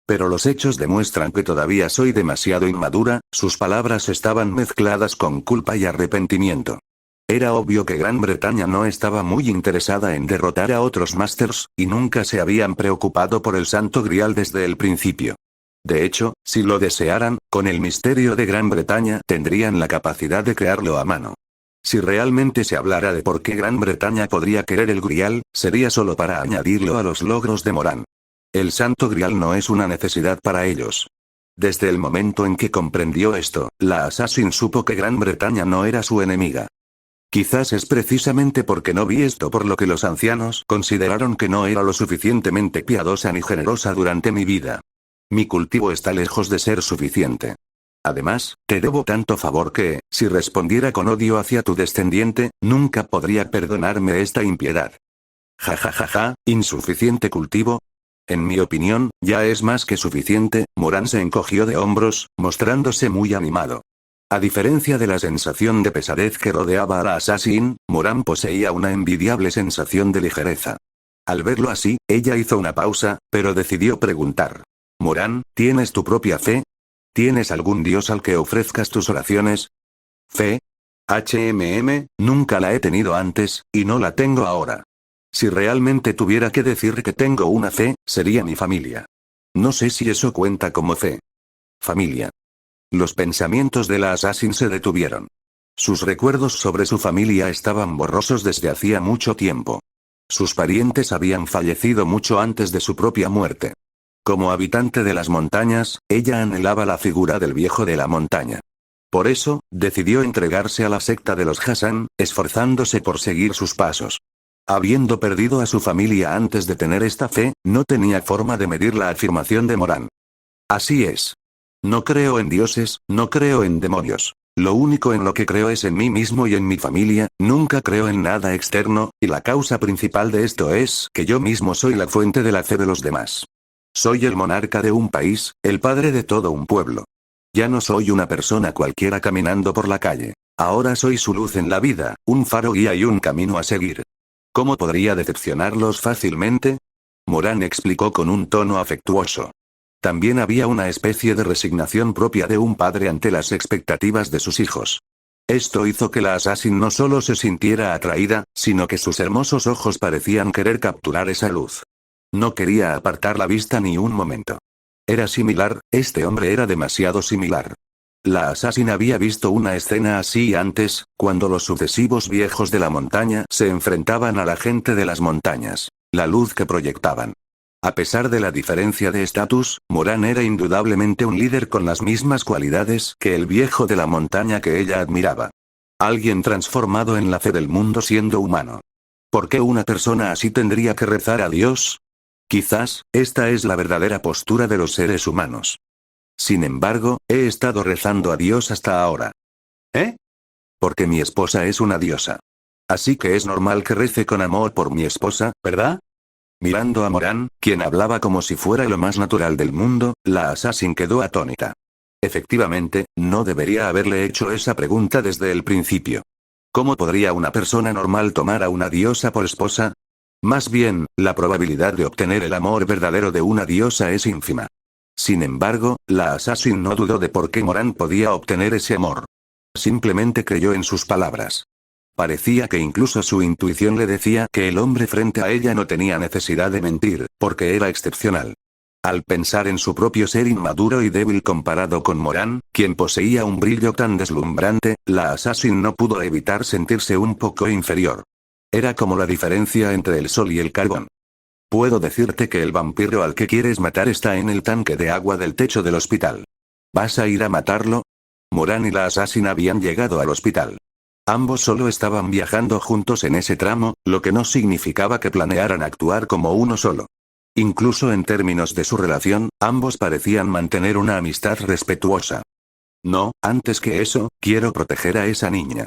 Pero los hechos demuestran que todavía soy demasiado inmadura. Sus palabras estaban mezcladas con culpa y arrepentimiento. Era obvio que Gran Bretaña no estaba muy interesada en derrotar a otros Masters, y nunca se habían preocupado por el Santo Grial desde el principio. De hecho, si lo desearan, con el misterio de Gran Bretaña tendrían la capacidad de crearlo a mano. Si realmente se hablara de por qué Gran Bretaña podría querer el Grial, sería solo para añadirlo a los logros de Moran. El Santo Grial no es una necesidad para ellos. Desde el momento en que comprendió esto, la Assassin supo que Gran Bretaña no era su enemiga. Quizás es precisamente porque no vi esto por lo que los ancianos consideraron que no era lo suficientemente piadosa ni generosa durante mi vida. Mi cultivo está lejos de ser suficiente. Además, te debo tanto favor que, si respondiera con odio hacia tu descendiente, nunca podría perdonarme esta impiedad. Ja ja ja ja, ¿insuficiente cultivo? En mi opinión, ya es más que suficiente. Moran se encogió de hombros, mostrándose muy animado. A diferencia de la sensación de pesadez que rodeaba a la Assassin, Moran poseía una envidiable sensación de ligereza. Al verlo así, ella hizo una pausa, pero decidió preguntar. Moran, ¿tienes tu propia fe? ¿Tienes algún dios al que ofrezcas tus oraciones? ¿Fe? Nunca la he tenido antes, y no la tengo ahora. Si realmente tuviera que decir que tengo una fe, sería mi familia. No sé si eso cuenta como fe. Familia. Los pensamientos de la Assassin se detuvieron. Sus recuerdos sobre su familia estaban borrosos desde hacía mucho tiempo. Sus parientes habían fallecido mucho antes de su propia muerte. Como habitante de las montañas, ella anhelaba la figura del viejo de la montaña. Por eso, decidió entregarse a la secta de los Hassan, esforzándose por seguir sus pasos. Habiendo perdido a su familia antes de tener esta fe, no tenía forma de medir la afirmación de Moran. Así es. No creo en dioses, no creo en demonios. Lo único en lo que creo es en mí mismo y en mi familia, nunca creo en nada externo, y la causa principal de esto es que yo mismo soy la fuente de la fe de los demás. Soy el monarca de un país, el padre de todo un pueblo. Ya no soy una persona cualquiera caminando por la calle. Ahora soy su luz en la vida, un faro guía y un camino a seguir. ¿Cómo podría decepcionarlos fácilmente? Morán explicó con un tono afectuoso. También había una especie de resignación propia de un padre ante las expectativas de sus hijos. Esto hizo que la Assassin no solo se sintiera atraída, sino que sus hermosos ojos parecían querer capturar esa luz. No quería apartar la vista ni un momento. Era similar, este hombre era demasiado similar. La Assassin había visto una escena así antes, cuando los sucesivos viejos de la montaña se enfrentaban a la gente de las montañas. La luz que proyectaban. A pesar de la diferencia de estatus, Morán era indudablemente un líder con las mismas cualidades que el viejo de la montaña que ella admiraba. Alguien transformado en la fe del mundo siendo humano. ¿Por qué una persona así tendría que rezar a Dios? Quizás, esta es la verdadera postura de los seres humanos. Sin embargo, he estado rezando a Dios hasta ahora. ¿Eh? Porque mi esposa es una diosa. Así que es normal que rece con amor por mi esposa, ¿verdad? Mirando a Morán, quien hablaba como si fuera lo más natural del mundo, la Assassin quedó atónita. Efectivamente, no debería haberle hecho esa pregunta desde el principio. ¿Cómo podría una persona normal tomar a una diosa por esposa? Más bien, la probabilidad de obtener el amor verdadero de una diosa es ínfima. Sin embargo, la Assassin no dudó de por qué Morán podía obtener ese amor. Simplemente creyó en sus palabras. Parecía que incluso su intuición le decía que el hombre frente a ella no tenía necesidad de mentir, porque era excepcional. Al pensar en su propio ser inmaduro y débil comparado con Morán, quien poseía un brillo tan deslumbrante, la Assassin no pudo evitar sentirse un poco inferior. Era como la diferencia entre el sol y el carbón. Puedo decirte que el vampiro al que quieres matar está en el tanque de agua del techo del hospital. ¿Vas a ir a matarlo? Morán y la Assassin habían llegado al hospital. Ambos solo estaban viajando juntos en ese tramo, lo que no significaba que planearan actuar como uno solo. Incluso en términos de su relación, ambos parecían mantener una amistad respetuosa. No, antes que eso, quiero proteger a esa niña.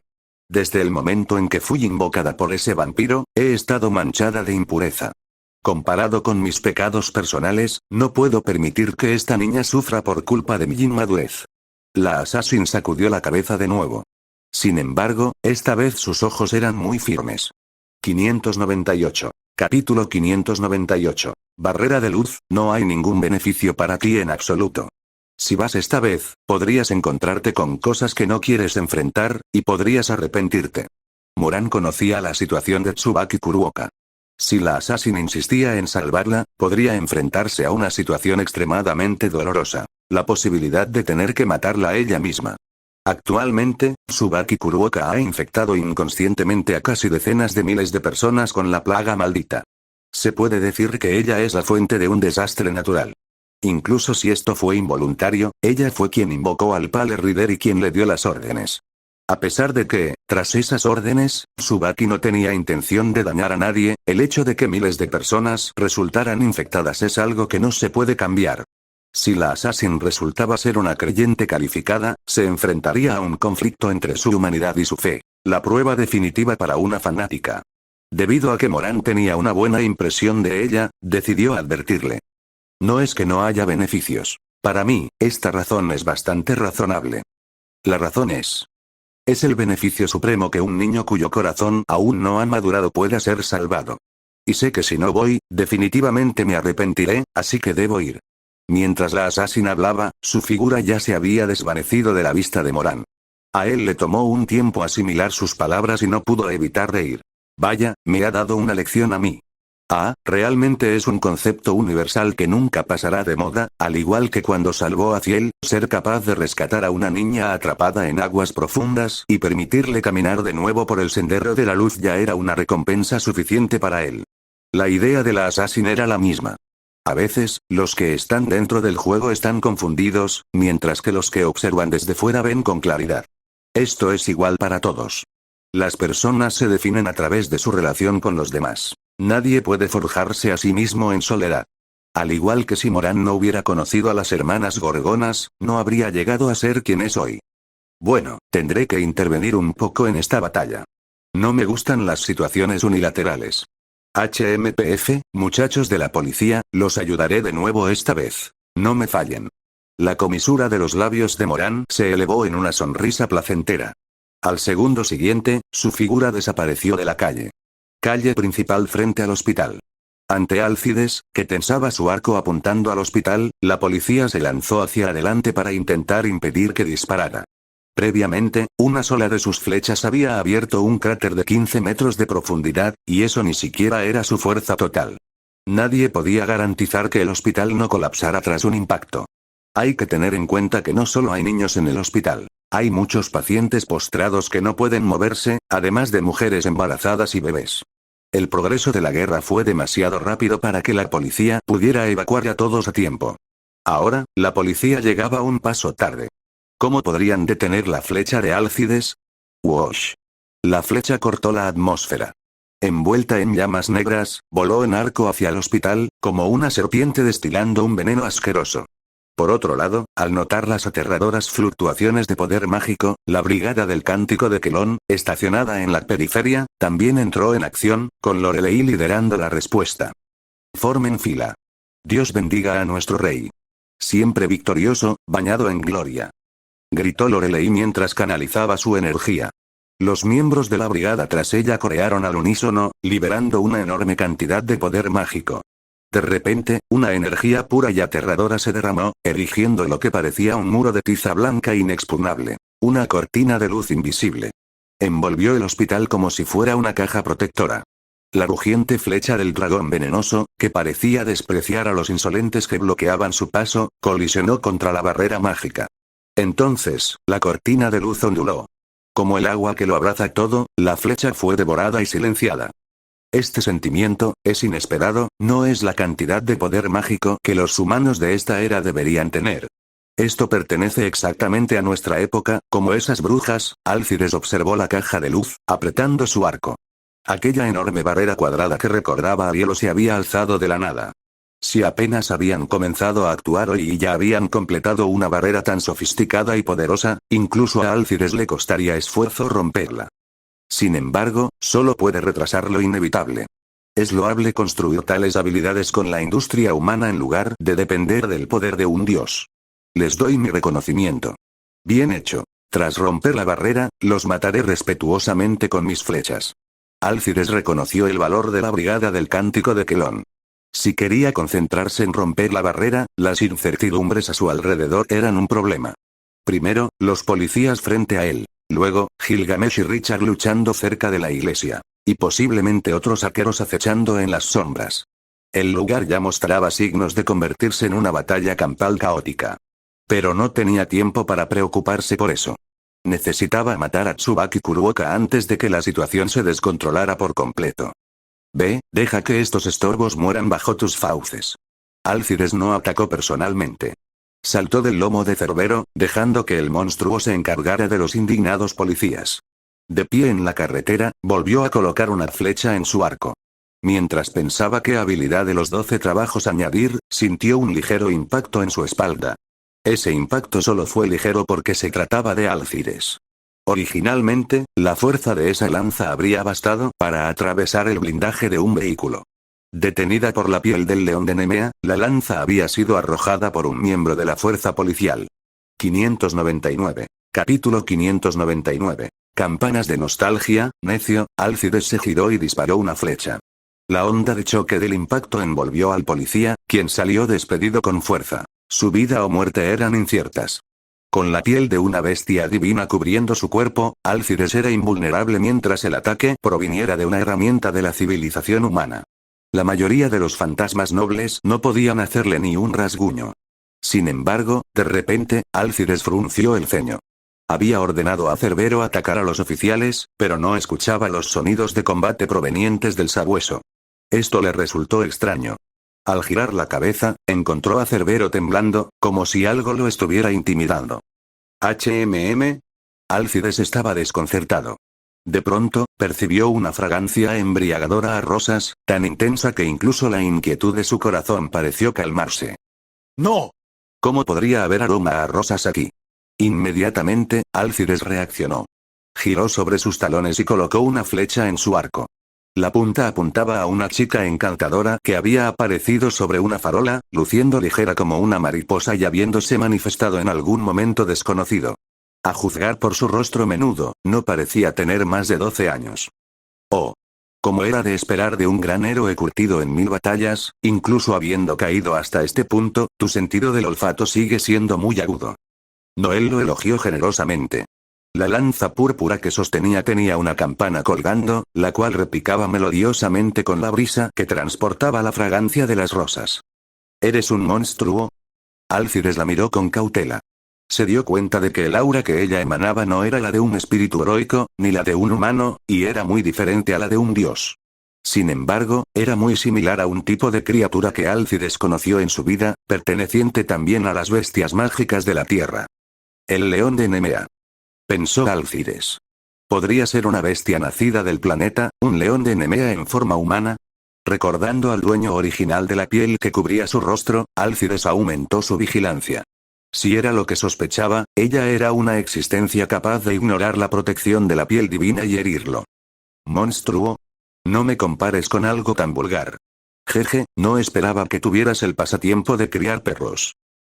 Desde el momento en que fui invocada por ese vampiro, he estado manchada de impureza. Comparado con mis pecados personales, no puedo permitir que esta niña sufra por culpa de mi inmadurez. La Assassin sacudió la cabeza de nuevo. Sin embargo, esta vez sus ojos eran muy firmes. 598. Capítulo 598. Barrera de luz, no hay ningún beneficio para ti en absoluto. Si vas esta vez, podrías encontrarte con cosas que no quieres enfrentar, y podrías arrepentirte. Morán conocía la situación de Tsubaki Kuruoka. Si la Assassin insistía en salvarla, podría enfrentarse a una situación extremadamente dolorosa. La posibilidad de tener que matarla a ella misma. Actualmente, Tsubaki Kuruoka ha infectado inconscientemente a casi decenas de miles de personas con la plaga maldita. Se puede decir que ella es la fuente de un desastre natural. Incluso si esto fue involuntario, ella fue quien invocó al Pale Rider y quien le dio las órdenes. A pesar de que, tras esas órdenes, Tsubaki no tenía intención de dañar a nadie, el hecho de que miles de personas resultaran infectadas es algo que no se puede cambiar. Si la Assassin resultaba ser una creyente calificada, se enfrentaría a un conflicto entre su humanidad y su fe. La prueba definitiva para una fanática. Debido a que Morán tenía una buena impresión de ella, decidió advertirle. No es que no haya beneficios. Para mí, esta razón es bastante razonable. La razón es el beneficio supremo que un niño cuyo corazón aún no ha madurado pueda ser salvado. Y sé que si no voy, definitivamente me arrepentiré, así que debo ir. Mientras la Assassin hablaba, su figura ya se había desvanecido de la vista de Morán. A él le tomó un tiempo asimilar sus palabras y no pudo evitar reír. Vaya, me ha dado una lección a mí. Realmente es un concepto universal que nunca pasará de moda, al igual que cuando salvó a Ciel, ser capaz de rescatar a una niña atrapada en aguas profundas y permitirle caminar de nuevo por el sendero de la luz ya era una recompensa suficiente para él. La idea de la Assassin era la misma. A veces, los que están dentro del juego están confundidos, mientras que los que observan desde fuera ven con claridad. Esto es igual para todos. Las personas se definen a través de su relación con los demás. Nadie puede forjarse a sí mismo en soledad. Al igual que si Morán no hubiera conocido a las hermanas Gorgonas, no habría llegado a ser quien es hoy. Bueno, tendré que intervenir un poco en esta batalla. No me gustan las situaciones unilaterales. HMPF, muchachos de la policía, los ayudaré de nuevo esta vez. No me fallen. La comisura de los labios de Morán se elevó en una sonrisa placentera. Al segundo siguiente, su figura desapareció de la calle. Calle principal frente al hospital. Ante Álcides, que tensaba su arco apuntando al hospital, la policía se lanzó hacia adelante para intentar impedir que disparara. Previamente, una sola de sus flechas había abierto un cráter de 15 metros de profundidad, y eso ni siquiera era su fuerza total. Nadie podía garantizar que el hospital no colapsara tras un impacto. Hay que tener en cuenta que no solo hay niños en el hospital. Hay muchos pacientes postrados que no pueden moverse, además de mujeres embarazadas y bebés. El progreso de la guerra fue demasiado rápido para que la policía pudiera evacuar a todos a tiempo. Ahora, la policía llegaba un paso tarde. ¿Cómo podrían detener la flecha de Álcides? ¡Wosh! La flecha cortó la atmósfera. Envuelta en llamas negras, voló en arco hacia el hospital, como una serpiente destilando un veneno asqueroso. Por otro lado, al notar las aterradoras fluctuaciones de poder mágico, la Brigada del Cántico de Quelón, estacionada en la periferia, también entró en acción, con Lorelei liderando la respuesta. Formen fila. Dios bendiga a nuestro rey. Siempre victorioso, bañado en gloria. Gritó Lorelei mientras canalizaba su energía. Los miembros de la brigada tras ella corearon al unísono, liberando una enorme cantidad de poder mágico. De repente, una energía pura y aterradora se derramó, erigiendo lo que parecía un muro de tiza blanca inexpugnable. Una cortina de luz invisible. Envolvió el hospital como si fuera una caja protectora. La rugiente flecha del dragón venenoso, que parecía despreciar a los insolentes que bloqueaban su paso, colisionó contra la barrera mágica. Entonces, la cortina de luz onduló. Como el agua que lo abraza todo, la flecha fue devorada y silenciada. Este sentimiento, es inesperado, no es la cantidad de poder mágico que los humanos de esta era deberían tener. Esto pertenece exactamente a nuestra época, como esas brujas. Álcides observó la caja de luz, apretando su arco. Aquella enorme barrera cuadrada que recordaba a hielo se había alzado de la nada. Si apenas habían comenzado a actuar hoy y ya habían completado una barrera tan sofisticada y poderosa, incluso a Álcides le costaría esfuerzo romperla. Sin embargo, solo puede retrasar lo inevitable. Es loable construir tales habilidades con la industria humana en lugar de depender del poder de un dios. Les doy mi reconocimiento. Bien hecho. Tras romper la barrera, los mataré respetuosamente con mis flechas. Álcides reconoció el valor de la Brigada del Cántico de Quelón. Si quería concentrarse en romper la barrera, las incertidumbres a su alrededor eran un problema. Primero, los policías frente a él. Luego, Gilgamesh y Richard luchando cerca de la iglesia. Y posiblemente otros arqueros acechando en las sombras. El lugar ya mostraba signos de convertirse en una batalla campal caótica. Pero no tenía tiempo para preocuparse por eso. Necesitaba matar a Tsubaki Kuruoka antes de que la situación se descontrolara por completo. Ve, deja que estos estorbos mueran bajo tus fauces. Álcides no atacó personalmente. Saltó del lomo de Cerbero, dejando que el monstruo se encargara de los indignados policías. De pie en la carretera, volvió a colocar una flecha en su arco. Mientras pensaba qué habilidad de los 12 trabajos añadir, sintió un ligero impacto en su espalda. Ese impacto solo fue ligero porque se trataba de Álcides. Originalmente, la fuerza de esa lanza habría bastado para atravesar el blindaje de un vehículo. Detenida por la piel del león de Nemea, la lanza había sido arrojada por un miembro de la fuerza policial. 599. Capítulo 599. Campanas de nostalgia, necio. Álcides se giró y disparó una flecha. La onda de choque del impacto envolvió al policía, quien salió despedido con fuerza. Su vida o muerte eran inciertas. Con la piel de una bestia divina cubriendo su cuerpo, Álcides era invulnerable mientras el ataque proviniera de una herramienta de la civilización humana. La mayoría de los fantasmas nobles no podían hacerle ni un rasguño. Sin embargo, de repente, Álcides frunció el ceño. Había ordenado a Cerbero atacar a los oficiales, pero no escuchaba los sonidos de combate provenientes del sabueso. Esto le resultó extraño. Al girar la cabeza, encontró a Cerbero temblando, como si algo lo estuviera intimidando. ¿HMM? Álcides estaba desconcertado. De pronto, percibió una fragancia embriagadora a rosas, tan intensa que incluso la inquietud de su corazón pareció calmarse. ¡No! ¿Cómo podría haber aroma a rosas aquí? Inmediatamente, Alcides reaccionó. Giró sobre sus talones y colocó una flecha en su arco. La punta apuntaba a una chica encantadora que había aparecido sobre una farola, luciendo ligera como una mariposa y habiéndose manifestado en algún momento desconocido. A juzgar por su rostro menudo, no parecía tener más de 12 años. Oh. Como era de esperar de un gran héroe curtido en 1000 batallas, incluso habiendo caído hasta este punto, tu sentido del olfato sigue siendo muy agudo. Noel lo elogió generosamente. La lanza púrpura que sostenía tenía una campana colgando, la cual repicaba melodiosamente con la brisa que transportaba la fragancia de las rosas. ¿Eres un monstruo? Alcides la miró con cautela. Se dio cuenta de que el aura que ella emanaba no era la de un espíritu heroico, ni la de un humano, y era muy diferente a la de un dios. Sin embargo, era muy similar a un tipo de criatura que Alcides conoció en su vida, perteneciente también a las bestias mágicas de la tierra. El león de Nemea. Pensó Alcides. ¿Podría ser una bestia nacida del planeta, un león de Nemea en forma humana? Recordando al dueño original de la piel que cubría su rostro, Alcides aumentó su vigilancia. Si era lo que sospechaba, ella era una existencia capaz de ignorar la protección de la piel divina y herirlo. ¿Monstruo? No me compares con algo tan vulgar. Jeje, no esperaba que tuvieras el pasatiempo de criar perros.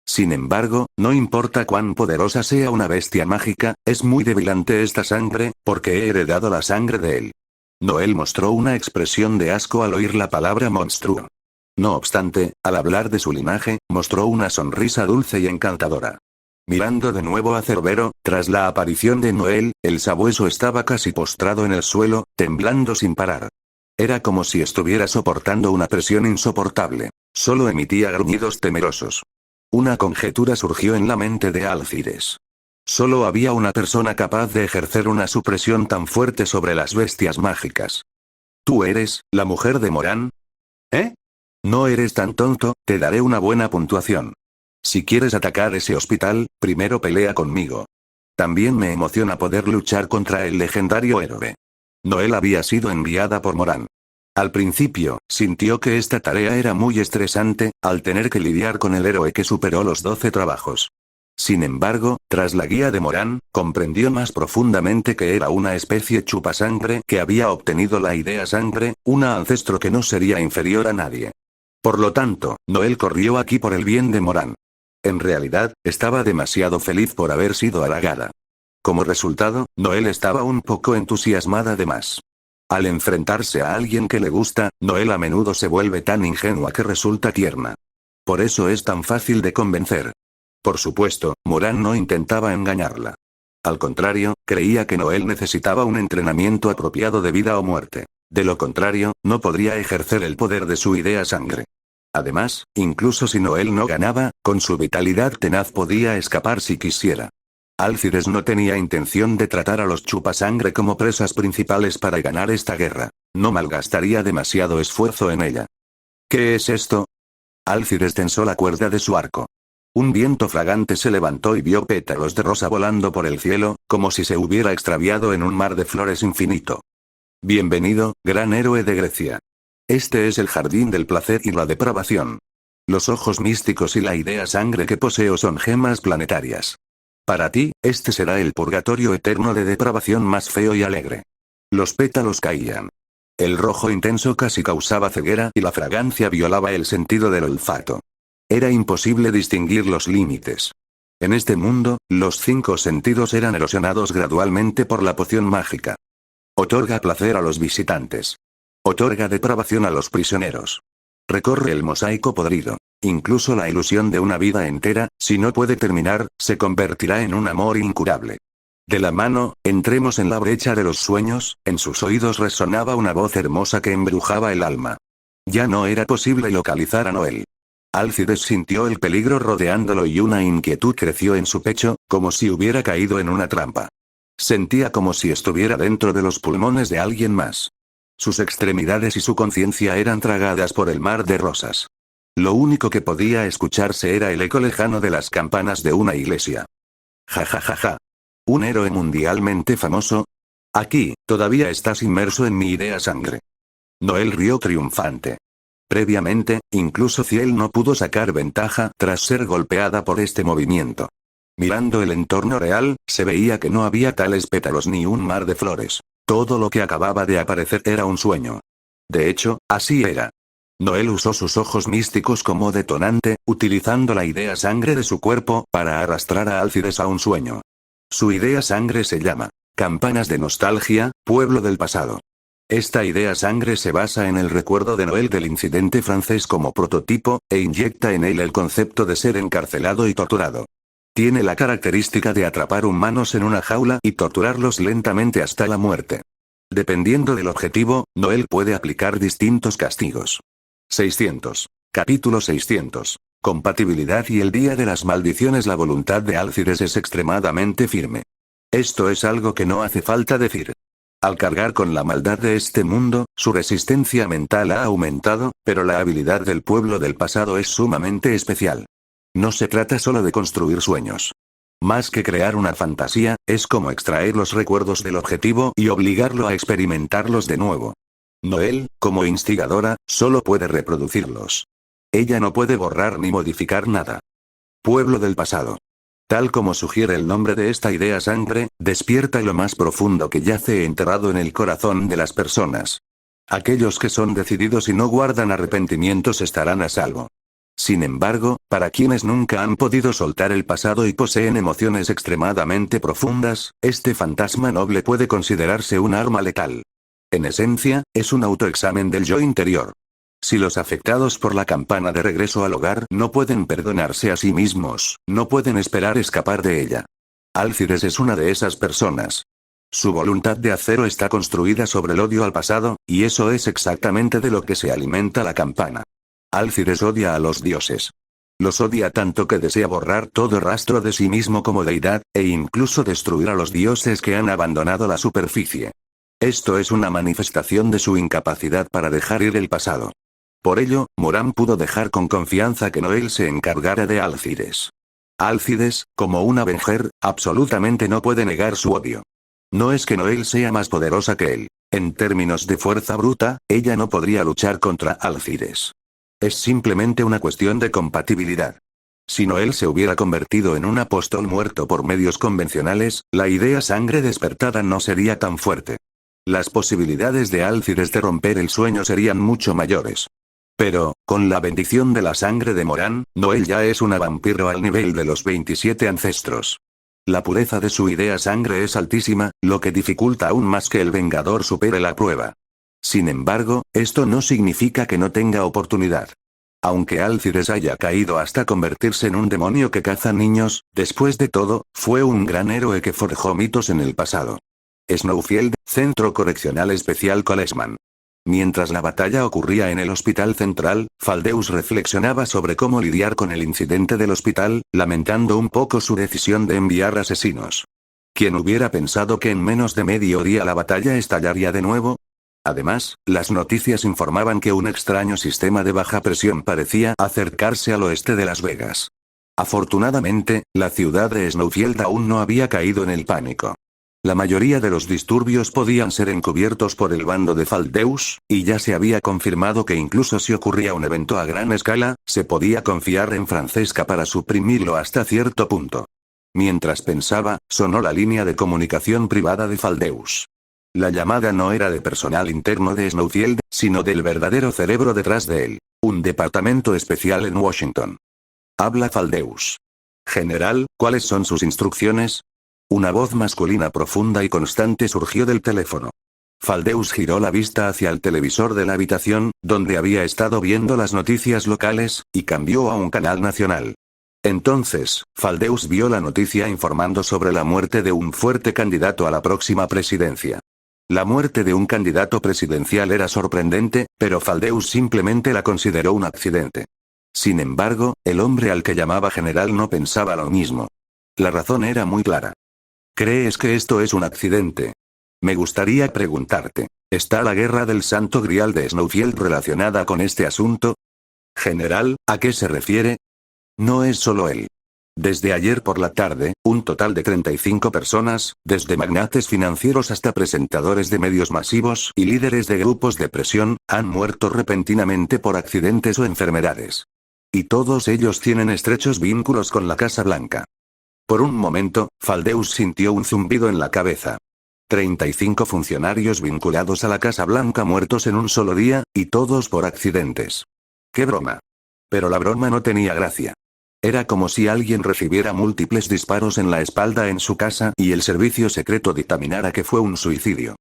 Sin embargo, no importa cuán poderosa sea una bestia mágica, es muy débil ante esta sangre, porque he heredado la sangre de él. Noel mostró una expresión de asco al oír la palabra monstruo. No obstante, al hablar de su linaje, mostró una sonrisa dulce y encantadora. Mirando de nuevo a Cerbero, tras la aparición de Noel, el sabueso estaba casi postrado en el suelo, temblando sin parar. Era como si estuviera soportando una presión insoportable. Solo emitía gruñidos temerosos. Una conjetura surgió en la mente de Alcides. Solo había una persona capaz de ejercer una supresión tan fuerte sobre las bestias mágicas. ¿Tú eres la mujer de Morán? ¿Eh? No eres tan tonto, te daré una buena puntuación. Si quieres atacar ese hospital, primero pelea conmigo. También me emociona poder luchar contra el legendario héroe. Noel había sido enviada por Morán. Al principio, sintió que esta tarea era muy estresante, al tener que lidiar con el héroe que superó los 12 trabajos. Sin embargo, tras la guía de Morán, comprendió más profundamente que era una especie chupasangre que había obtenido la idea sangre, un ancestro que no sería inferior a nadie. Por lo tanto, Noel corrió aquí por el bien de Morán. En realidad, estaba demasiado feliz por haber sido halagada. Como resultado, Noel estaba un poco entusiasmada de más. Al enfrentarse a alguien que le gusta, Noel a menudo se vuelve tan ingenua que resulta tierna. Por eso es tan fácil de convencer. Por supuesto, Morán no intentaba engañarla. Al contrario, creía que Noel necesitaba un entrenamiento apropiado de vida o muerte. De lo contrario, no podría ejercer el poder de su idea sangre. Además, incluso si Noel no ganaba, con su vitalidad tenaz podía escapar si quisiera. Alcides no tenía intención de tratar a los chupasangre como presas principales para ganar esta guerra. No malgastaría demasiado esfuerzo en ella. ¿Qué es esto? Alcides tensó la cuerda de su arco. Un viento fragante se levantó y vio pétalos de rosa volando por el cielo, como si se hubiera extraviado en un mar de flores infinito. Bienvenido, gran héroe de Grecia. Este es el jardín del placer y la depravación. Los ojos místicos y la idea sangre que poseo son gemas planetarias. Para ti, este será el purgatorio eterno de depravación más feo y alegre. Los pétalos caían. El rojo intenso casi causaba ceguera y la fragancia violaba el sentido del olfato. Era imposible distinguir los límites. En este mundo, los 5 sentidos eran erosionados gradualmente por la poción mágica. Otorga placer a los visitantes. Otorga depravación a los prisioneros. Recorre el mosaico podrido. Incluso la ilusión de una vida entera, si no puede terminar, se convertirá en un amor incurable. De la mano, entremos en la brecha de los sueños. En sus oídos resonaba una voz hermosa que embrujaba el alma. Ya no era posible localizar a Noel. Alcides sintió el peligro rodeándolo y una inquietud creció en su pecho, como si hubiera caído en una trampa. Sentía como si estuviera dentro de los pulmones de alguien más. Sus extremidades y su conciencia eran tragadas por el mar de rosas. Lo único que podía escucharse era el eco lejano de las campanas de una iglesia. Ja ja ja ja. ¿Un héroe mundialmente famoso? Aquí, todavía estás inmerso en mi idea sangre. Noel rió triunfante. Previamente, incluso Ciel no pudo sacar ventaja tras ser golpeada por este movimiento. Mirando el entorno real, se veía que no había tales pétalos ni un mar de flores. Todo lo que acababa de aparecer era un sueño. De hecho, así era. Noel usó sus ojos místicos como detonante, utilizando la idea sangre de su cuerpo, para arrastrar a Alcides a un sueño. Su idea sangre se llama Campanas de Nostalgia, Pueblo del Pasado. Esta idea sangre se basa en el recuerdo de Noel del incidente francés como prototipo, e inyecta en él el concepto de ser encarcelado y torturado. Tiene la característica de atrapar humanos en una jaula y torturarlos lentamente hasta la muerte. Dependiendo del objetivo, Noel puede aplicar distintos castigos. 600. Capítulo 600. Compatibilidad y el día de las maldiciones. La voluntad de Alcides es extremadamente firme. Esto es algo que no hace falta decir. Al cargar con la maldad de este mundo, su resistencia mental ha aumentado, pero la habilidad del pueblo del pasado es sumamente especial. No se trata solo de construir sueños. Más que crear una fantasía, es como extraer los recuerdos del objetivo y obligarlo a experimentarlos de nuevo. Noel, como instigadora, solo puede reproducirlos. Ella no puede borrar ni modificar nada. Pueblo del pasado. Tal como sugiere el nombre de esta idea sangre, despierta lo más profundo que yace enterrado en el corazón de las personas. Aquellos que son decididos y no guardan arrepentimientos estarán a salvo. Sin embargo, para quienes nunca han podido soltar el pasado y poseen emociones extremadamente profundas, este fantasma noble puede considerarse un arma letal. En esencia, es un autoexamen del yo interior. Si los afectados por la campana de regreso al hogar no pueden perdonarse a sí mismos, no pueden esperar escapar de ella. Alcides es una de esas personas. Su voluntad de acero está construida sobre el odio al pasado, y eso es exactamente de lo que se alimenta la campana. Alcides odia a los dioses. Los odia tanto que desea borrar todo rastro de sí mismo como deidad, e incluso destruir a los dioses que han abandonado la superficie. Esto es una manifestación de su incapacidad para dejar ir el pasado. Por ello, Moran pudo dejar con confianza que Noel se encargara de Alcides. Alcides, como una Avenger, absolutamente no puede negar su odio. No es que Noel sea más poderosa que él. En términos de fuerza bruta, ella no podría luchar contra Alcides. Es simplemente una cuestión de compatibilidad. Si Noel se hubiera convertido en un apóstol muerto por medios convencionales, la idea sangre despertada no sería tan fuerte. Las posibilidades de Alcides de romper el sueño serían mucho mayores. Pero, con la bendición de la sangre de Moran, Noel ya es una vampiro al nivel de los 27 ancestros. La pureza de su idea sangre es altísima, lo que dificulta aún más que el Vengador supere la prueba. Sin embargo, esto no significa que no tenga oportunidad. Aunque Alcides haya caído hasta convertirse en un demonio que caza niños, después de todo, fue un gran héroe que forjó mitos en el pasado. Snowfield, Centro Correccional Especial Colesman. Mientras la batalla ocurría en el Hospital Central, Faldeus reflexionaba sobre cómo lidiar con el incidente del hospital, lamentando un poco su decisión de enviar asesinos. ¿Quién hubiera pensado que en menos de medio día la batalla estallaría de nuevo? Además, las noticias informaban que un extraño sistema de baja presión parecía acercarse al oeste de Las Vegas. Afortunadamente, la ciudad de Snowfield aún no había caído en el pánico. La mayoría de los disturbios podían ser encubiertos por el bando de Faldeus, y ya se había confirmado que incluso si ocurría un evento a gran escala, se podía confiar en Francesca para suprimirlo hasta cierto punto. Mientras pensaba, sonó la línea de comunicación privada de Faldeus. La llamada no era de personal interno de Snowfield, sino del verdadero cerebro detrás de él, un departamento especial en Washington. Habla Faldeus. General, ¿cuáles son sus instrucciones? Una voz masculina profunda y constante surgió del teléfono. Faldeus giró la vista hacia el televisor de la habitación, donde había estado viendo las noticias locales, y cambió a un canal nacional. Entonces, Faldeus vio la noticia informando sobre la muerte de un fuerte candidato a la próxima presidencia. La muerte de un candidato presidencial era sorprendente, pero Faldeus simplemente la consideró un accidente. Sin embargo, el hombre al que llamaba general no pensaba lo mismo. La razón era muy clara. ¿Crees que esto es un accidente? Me gustaría preguntarte, ¿está la guerra del Santo Grial de Snowfield relacionada con este asunto? General, ¿a qué se refiere? No es solo él. Desde ayer por la tarde, un total de 35 personas, desde magnates financieros hasta presentadores de medios masivos y líderes de grupos de presión, han muerto repentinamente por accidentes o enfermedades. Y todos ellos tienen estrechos vínculos con la Casa Blanca. Por un momento, Faldeus sintió un zumbido en la cabeza. 35 funcionarios vinculados a la Casa Blanca muertos en un solo día, y todos por accidentes. ¡Qué broma! Pero la broma no tenía gracia. Era como si alguien recibiera múltiples disparos en la espalda en su casa y el servicio secreto dictaminara que fue un suicidio.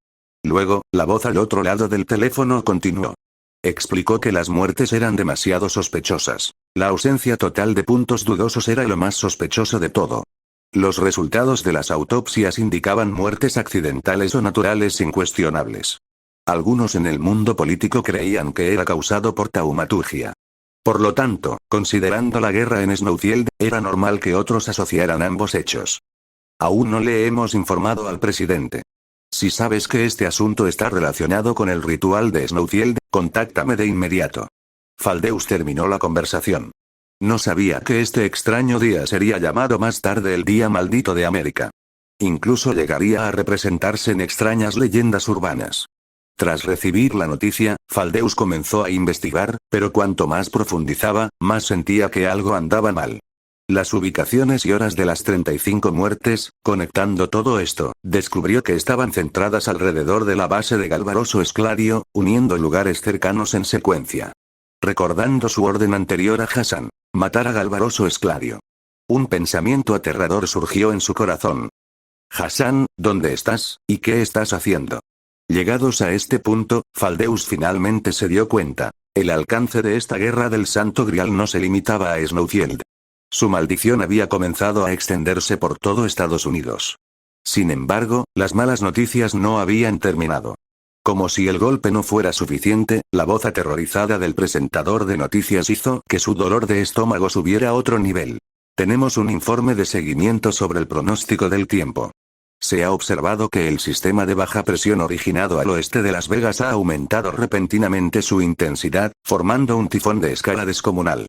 Luego, la voz al otro lado del teléfono continuó. Explicó que las muertes eran demasiado sospechosas. La ausencia total de puntos dudosos era lo más sospechoso de todo. Los resultados de las autopsias indicaban muertes accidentales o naturales incuestionables. Algunos en el mundo político creían que era causado por taumaturgia. Por lo tanto, considerando la guerra en Snowfield, era normal que otros asociaran ambos hechos. Aún no le hemos informado al presidente. Si sabes que este asunto está relacionado con el ritual de Snowfield, contáctame de inmediato. Faldeus terminó la conversación. No sabía que este extraño día sería llamado más tarde el Día Maldito de América. Incluso llegaría a representarse en extrañas leyendas urbanas. Tras recibir la noticia, Faldeus comenzó a investigar, pero cuanto más profundizaba, más sentía que algo andaba mal. Las ubicaciones y horas de las 35 muertes, conectando todo esto, descubrió que estaban centradas alrededor de la base de Galvaroso Esclario, uniendo lugares cercanos en secuencia. Recordando su orden anterior a Hassan, matar a Galvaroso Esclario. Un pensamiento aterrador surgió en su corazón. Hassan, ¿dónde estás, y qué estás haciendo? Llegados a este punto, Faldeus finalmente se dio cuenta. El alcance de esta guerra del Santo Grial no se limitaba a Snowfield. Su maldición había comenzado a extenderse por todo Estados Unidos. Sin embargo, las malas noticias no habían terminado. Como si el golpe no fuera suficiente, la voz aterrorizada del presentador de noticias hizo que su dolor de estómago subiera a otro nivel. Tenemos un informe de seguimiento sobre el pronóstico del tiempo. Se ha observado que el sistema de baja presión originado al oeste de Las Vegas ha aumentado repentinamente su intensidad, formando un tifón de escala descomunal.